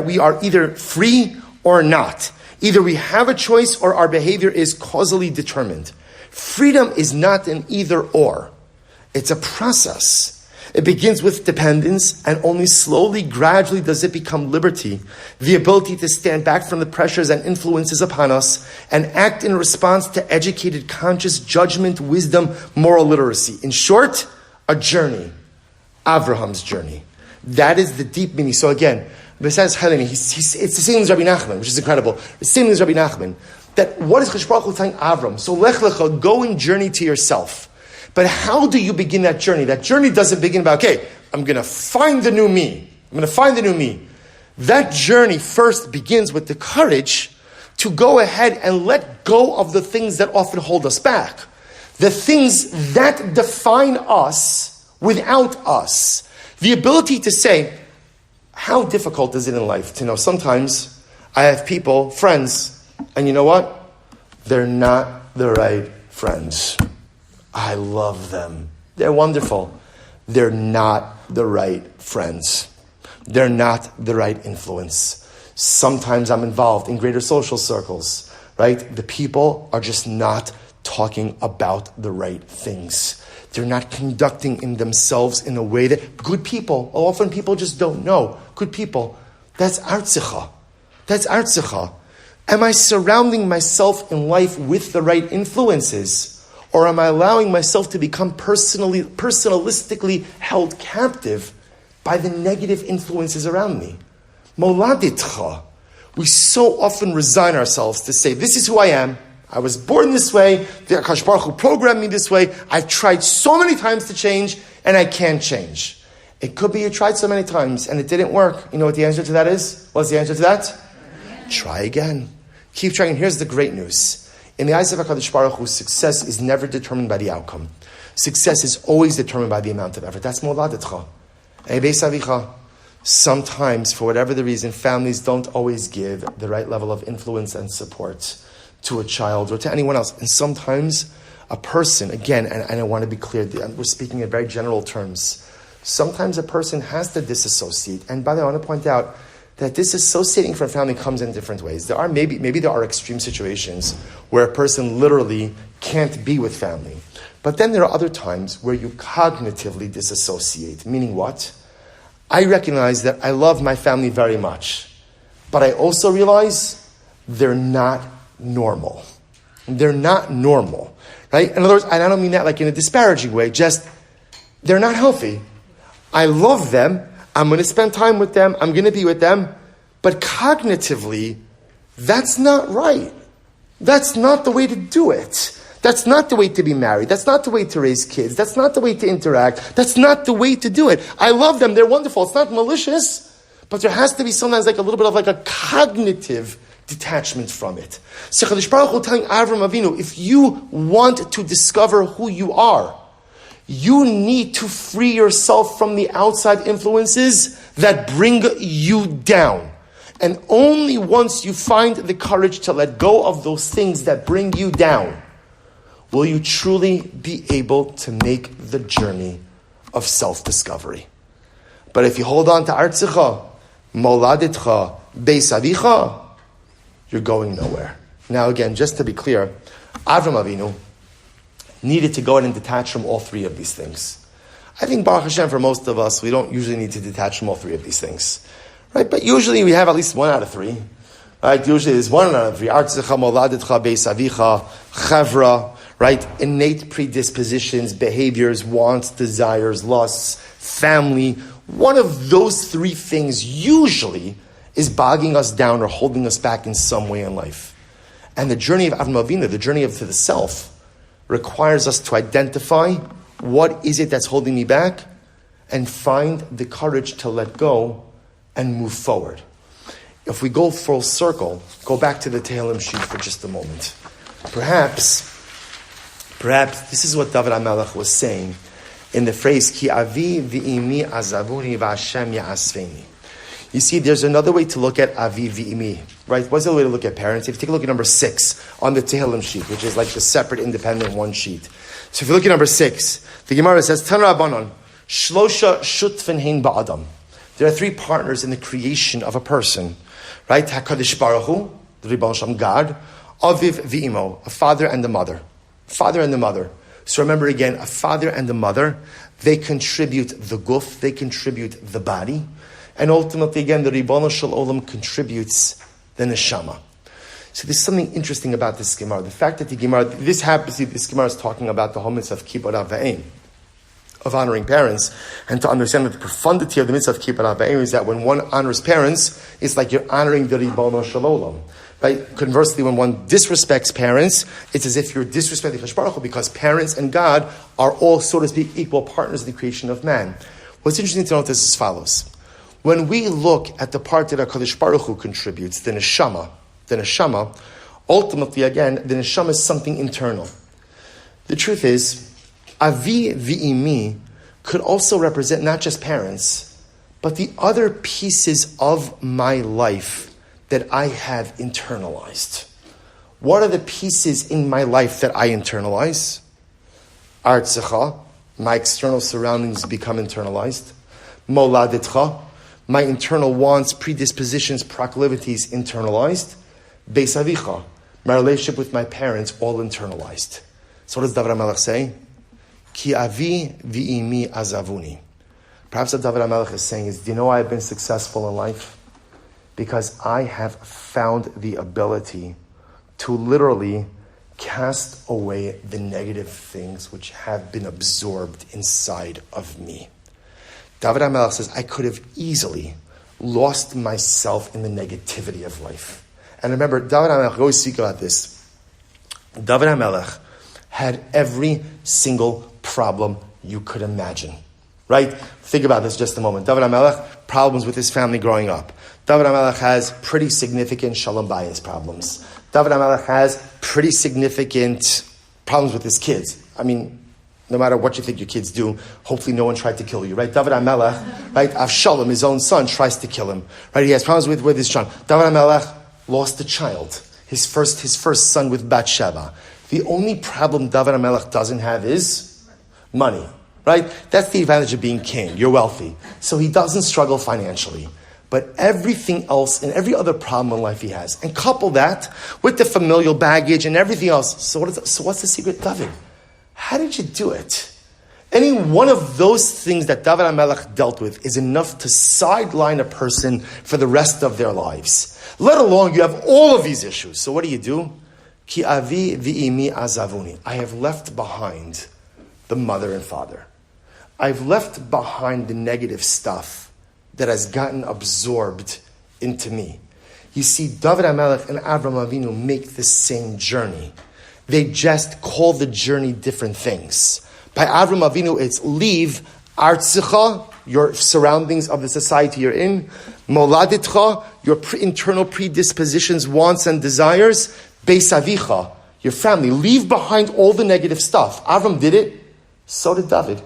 we are either free or not. Either we have a choice or our behavior is causally determined. Freedom is not an either or. It's a process. It begins with dependence, and only slowly, gradually does it become liberty, the ability to stand back from the pressures and influences upon us and act in response to educated, conscious judgment, wisdom, moral literacy. In short, a journey. Avraham's journey. That is the deep meaning. So again, besides Chaleni, it's the same as Rabbi Nachman, which is incredible. The same as Rabbi Nachman. That what is Chash Baruch Hu telling Avram? So Lech Lecha, go and journey to yourself. But how do you begin that journey? That journey doesn't begin by, okay, I'm going to find the new me. I'm going to find the new me. That journey first begins with the courage to go ahead and let go of the things that often hold us back. The things that define us without us. The ability to say, how difficult is it in life to know sometimes I have people, friends, and you know what? They're not the right friends. I love them. They're wonderful. They're not the right friends. They're not the right influence. Sometimes I'm involved in greater social circles, right? The people are just not talking about the right things. They're not conducting in themselves in a way that good people, often people just don't know. Good people, that's artzicha. That's artzicha. Am I surrounding myself in life with the right influences? Or am I allowing myself to become personalistically held captive by the negative influences around me? Moladitcha. We so often resign ourselves to say, this is who I am. I was born this way. The Akash Baruch Hu programmed me this way. I've tried so many times to change, and I can't change. It could be you tried so many times, and it didn't work. You know what the answer to that is? What's the answer to that? Try again. Keep trying. And here's the great news. In the eyes of HaKadosh Baruch Hu, success is never determined by the outcome. Success is always determined by the amount of effort. That's moladetcha. Sometimes, for whatever the reason, families don't always give the right level of influence and support to a child or to anyone else. And sometimes a person, again, and I want to be clear, we're speaking in very general terms. Sometimes a person has to disassociate. And by the way, I want to point out that disassociating from family comes in different ways. There are maybe there are extreme situations where a person literally can't be with family. But then there are other times where you cognitively disassociate. Meaning what? I recognize that I love my family very much, but I also realize they're not normal. They're not normal, right? In other words, I don't mean that like in a disparaging way, just they're not healthy. I love them. I'm going to spend time with them. I'm going to be with them. But cognitively, that's not right. That's not the way to do it. That's not the way to be married. That's not the way to raise kids. That's not the way to interact. That's not the way to do it. I love them. They're wonderful. It's not malicious, but there has to be sometimes like a little bit of like a cognitive detachment from it. So Chadosh Baruch Hu telling Avram Avinu, if you want to discover who you are, you need to free yourself from the outside influences that bring you down. And only once you find the courage to let go of those things that bring you down, will you truly be able to make the journey of self-discovery. But if you hold on to Artzicha, Moladitcha, Beis Avicha, you're going nowhere. Now again, just to be clear, Avram Avinu needed to go ahead and detach from all three of these things. I think Baruch Hashem, for most of us, we don't usually need to detach from all three of these things. Right? But usually we have at least one out of three. Right? Usually there's one out of three. Artzicha, Moladitcha, Beis Avicha, Chavra, right? Innate predispositions, behaviors, wants, desires, lusts, family. One of those three things usually is bogging us down or holding us back in some way in life. And the journey of Avram Avinu, the journey of to the self, requires us to identify what is it that's holding me back and find the courage to let go and move forward. If we go full circle, go back to the Tehillim sheet for just a moment. Perhaps this is what David HaMelech was saying in the phrase, Ki avi v'imi azavuni v'Hashem ya'asveni. You see, there's another way to look at avi v'imi, right? What's the way to look at parents? If you take a look at number 6 on the Tehillim sheet, which is like the separate, independent one sheet. So if you look at number 6, the Gemara says, Tan Rabbanon, Shlosha shutfen hein ba'adam. There are 3 partners in the creation of a person, right? HaKadosh Baruch Hu, the Ribbon Shem God, Aviv v'imo, a father and a mother. Father and the mother. So remember again, a father and a mother, they contribute the guf, they contribute the body, and ultimately again, the Ribbon Shel Olam contributes the neshama. So there's something interesting about this Gemara. The fact that the Gemara, this Gemara is talking about the whole mitzvah of kibbutz v'ein, of honoring parents, and to understand that the profundity of the mitzvah of kibbutz v'ein is that when one honors parents, it's like you're honoring the Ribbon Shel Olam. Right? Conversely, when one disrespects parents, it's as if you're disrespecting Chash Baruch Hu, because parents and God are all, so to speak, equal partners in the creation of man. What's interesting to note is as follows. When we look at the part that HaKadosh Baruch Hu contributes, the neshama, ultimately, again, the neshama is something internal. The truth is, avi v'imi could also represent not just parents, but the other pieces of my life that I have internalized. What are the pieces in my life that I internalize? Artzecha, my external surroundings become internalized. Moladetcha, my internal wants, predispositions, proclivities internalized. Beis Avicha, my relationship with my parents, all internalized. So what does David HaMelech say? Ki avi v'imi azavuni. Perhaps what David HaMelech is saying is, do you know why I've been successful in life? Because I have found the ability to literally cast away the negative things which have been absorbed inside of me. David HaMelech says, I could have easily lost myself in the negativity of life. And remember, David HaMelech, we always speak about this. David HaMelech had every single problem you could imagine. Right? Think about this just a moment. David HaMelech, problems with his family growing up. David HaMelech has pretty significant shalom bayis problems. David HaMelech has pretty significant problems with his kids. I mean, no matter what you think your kids do, hopefully no one tried to kill you, right? David HaMelech, right? Avshalom, his own son, tries to kill him, right? He has problems with his son. David HaMelech lost a child, his first son with Bathsheba. The only problem David HaMelech doesn't have is money. Right? That's the advantage of being king. You're wealthy. So he doesn't struggle financially. But everything else and every other problem in life he has. And couple that with the familial baggage and everything else. So what's the secret, David? How did you do it? Any one of those things that David HaMelech dealt with is enough to sideline a person for the rest of their lives. Let alone you have all of these issues. So what do? Ki avi v'imi azavuni. I have left behind the mother and father. I've left behind the negative stuff that has gotten absorbed into me. You see, David HaMelech and Avraham Avinu make the same journey. They just call the journey different things. By Avraham Avinu, it's leave artzecha, your surroundings of the society you're in, moladitcha, your internal predispositions, wants and desires, beis avicha, your family. Leave behind all the negative stuff. Avram did it, so did David.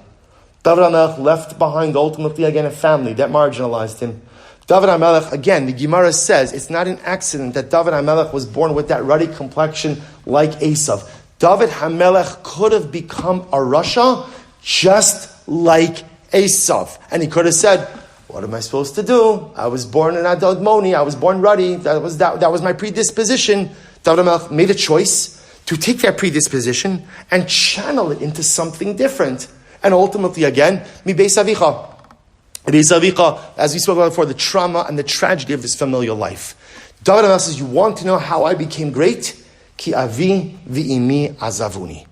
David HaMelech left behind ultimately again a family that marginalized him. David HaMelech, again, the Gemara says it's not an accident that David HaMelech was born with that ruddy complexion like Esav. David HaMelech could have become a Rasha just like Esav. And he could have said, what am I supposed to do? I was born in Adad Moni, I was born ruddy, that was my predisposition. David HaMelech made a choice to take that predisposition and channel it into something different. And ultimately, again, mi beis avicha. Beis avicha, as we spoke about before, the trauma and the tragedy of his familial life. David HaMelech says, you want to know how I became great? Ki avi v'imi azavuni.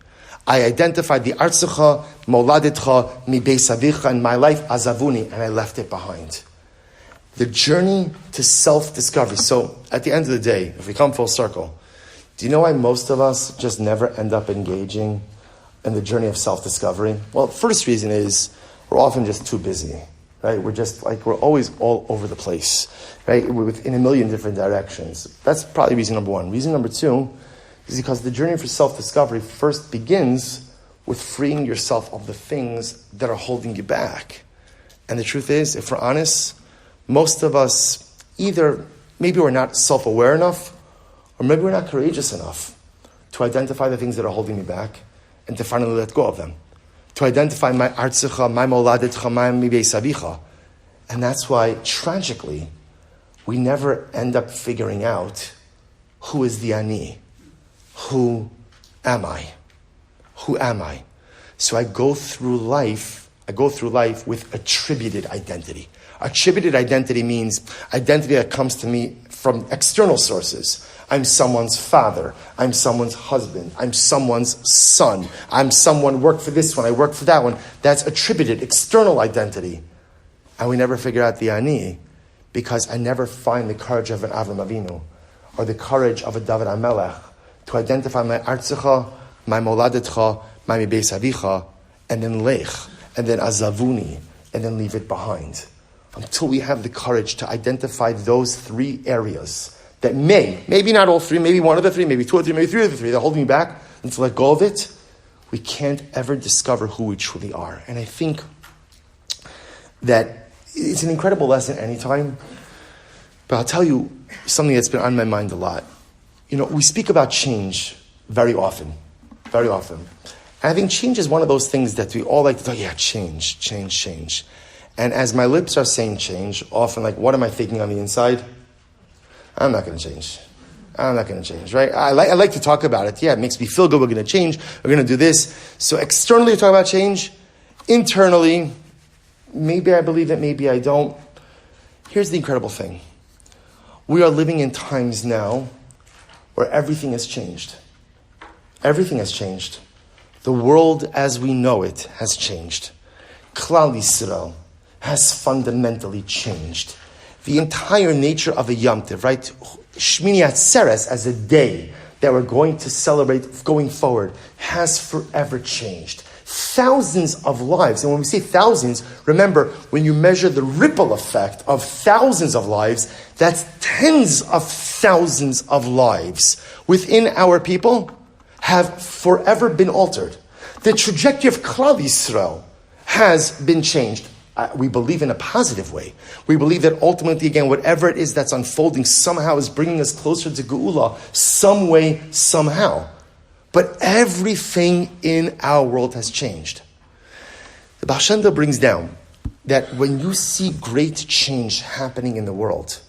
I identified the artzecha, moladetcha, mi beis avicha in my life, azavuni, and I left it behind. The journey to self-discovery. So, at the end of the day, if we come full circle, do you know why most of us just never end up engaging in the journey of self-discovery? Well, first reason is we're often just too busy, right? We're always all over the place, right? We're in a million different directions. That's probably reason number one. Reason number two is because the journey for self-discovery first begins with freeing yourself of the things that are holding you back. And the truth is, if we're honest, most of us either, maybe we're not self-aware enough, or maybe we're not courageous enough to identify the things that are holding me back and to finally let go of them. To identify my artzecha, my moladetcha, my mibeis. And that's why, tragically, we never end up figuring out who is the ani. Who am I? Who am I? So I go through life with attributed identity. Attributed identity means identity that comes to me from external sources. I'm someone's father. I'm someone's husband. I'm someone's son. I'm someone work for this one. I work for that one. That's attributed, external identity. And we never figure out the ani because I never find the courage of an Avram Avinu or the courage of a David HaMelech to identify my artzecha, my moladetcha, my mibeis avicha, and then lech, and then azavuni, and then leave it behind. Until we have the courage to identify those three areas that maybe not all three, maybe one of the three, maybe two or three, maybe three of the three, they're holding me back, and to let go of it, we can't ever discover who we truly are. And I think that it's an incredible lesson anytime, but I'll tell you something that's been on my mind a lot. We speak about change very often. And I think change is one of those things that we all like to talk, change. And as my lips are saying change, often what am I thinking on the inside? I'm not going to change. Right? I like to talk about it. Yeah, it makes me feel good. We're going to change. We're going to do this. So externally, we talk about change. Internally, maybe I believe it, maybe I don't. Here's the incredible thing. We are living in times now where everything has changed. Everything has changed. The world as we know it has changed. Klal Yisrael has fundamentally changed. The entire nature of a Yom Tov, right? Shmini Atzeres as a day that we're going to celebrate going forward has forever changed. Thousands of lives. And when we say thousands, remember, when you measure the ripple effect of thousands of lives, that's tens of thousands of lives within our people have forever been altered. The trajectory of Klal Yisrael has been changed. We believe in a positive way. We believe that ultimately, again, whatever it is that's unfolding somehow is bringing us closer to Geula, some way, somehow. But everything in our world has changed. The Baal Shem Tov brings down that when you see great change happening in the world,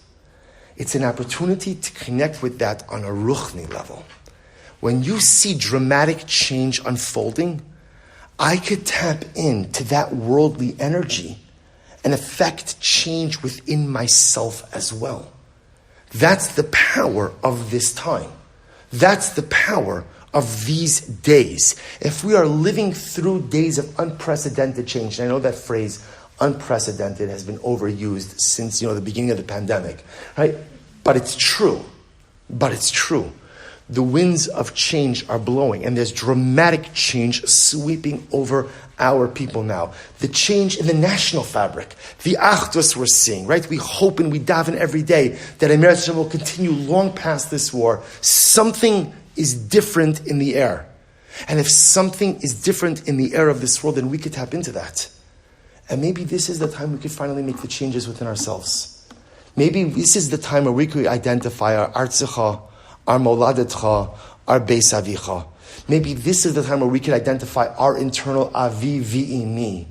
it's an opportunity to connect with that on a ruchni level. When you see dramatic change unfolding, I could tap into that worldly energy and affect change within myself as well. That's the power of this time. That's the power of these days. If we are living through days of unprecedented change, and I know that phrase, unprecedented, has been overused since the beginning of the pandemic, right? But it's true. The winds of change are blowing, and there's dramatic change sweeping over our people now. The change in the national fabric, the achdus we're seeing, right? We hope and we daven every day that Emer Hashem will continue long past this war. Something is different in the air. And if something is different in the air of this world, then we could tap into that. And maybe this is the time we could finally make the changes within ourselves. Maybe this is the time where we could identify our artzecha, our moladetcha, our beis avicha. Maybe this is the time where we can identify our internal avi v'imi.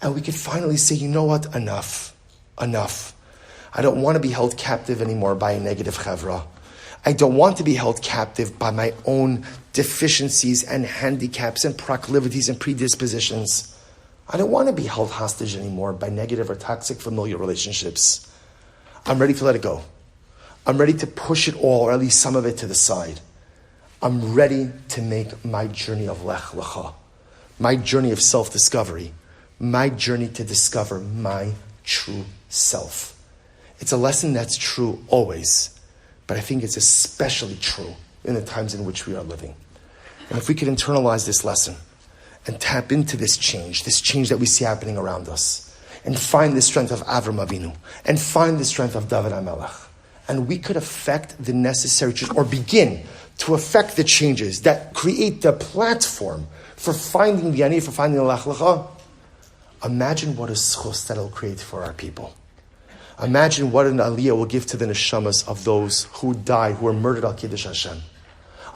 And we can finally say, you know what? Enough. I don't want to be held captive anymore by a negative chevra. I don't want to be held captive by my own deficiencies and handicaps and proclivities and predispositions. I don't want to be held hostage anymore by negative or toxic familial relationships. I'm ready to let it go. I'm ready to push it all, or at least some of it, to the side. I'm ready to make my journey of Lech, Lecha, my journey of self-discovery, my journey to discover my true self. It's a lesson that's true always, but I think it's especially true in the times in which we are living. And if we could internalize this lesson and tap into this change that we see happening around us, and find the strength of Avram Avinu, and find the strength of David HaMelech, and we could affect the necessary change, or begin to affect the changes that create the platform for finding the Ani, for finding the Lech Lecha, imagine what a schus that'll create for our people. Imagine what an aliyah will give to the neshamas of those who died, who were murdered al Kiddush Hashem.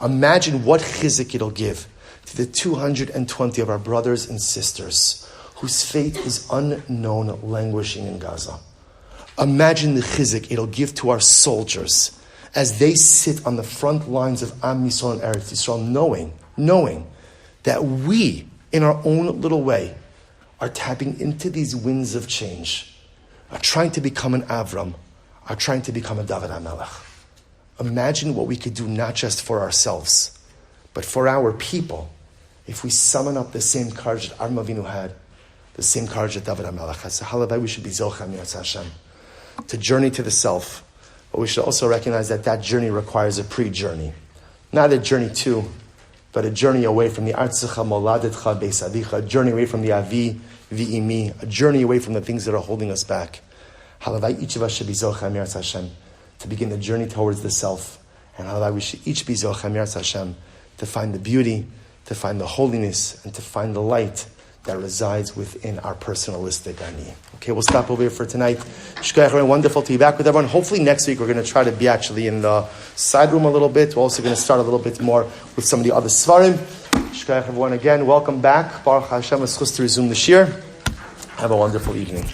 Imagine what chizik it'll give to the 220 of our brothers and sisters whose fate is unknown, languishing in Gaza. Imagine the chizik it'll give to our soldiers as they sit on the front lines of Am Yisrael and Eretz Yisrael, knowing that we, in our own little way, are tapping into these winds of change, are trying to become an Avram, are trying to become a David HaMelech. Imagine what we could do not just for ourselves, but for our people, if we summon up the same courage that Avraham Avinu had, the same courage that David HaMelech had. So halabai we should be zochem Yatz Hashem, to journey to the self. But we should also recognize that that journey requires a pre-journey. Not a journey to, but a journey away from the Artzecha Moladetcha Beis Avicha, a journey away from the Avi V'imi, a journey away from the things that are holding us back. Halavai, each of us should be Zochem Yatz Hashem, to begin the journey towards the self. And halavai, we should each be Zochem Yatz Hashem, to find the beauty, to find the holiness, and to find the light that resides within our personalistic ani. Okay, we'll stop over here for tonight. Shkoyach, everyone, wonderful to be back with everyone. Hopefully next week we're going to try to be actually in the side room a little bit. We're also going to start a little bit more with some of the other svarim. Shkoyach, everyone, again, welcome back. Baruch Hashem, it's chus to resume this year. Have a wonderful evening.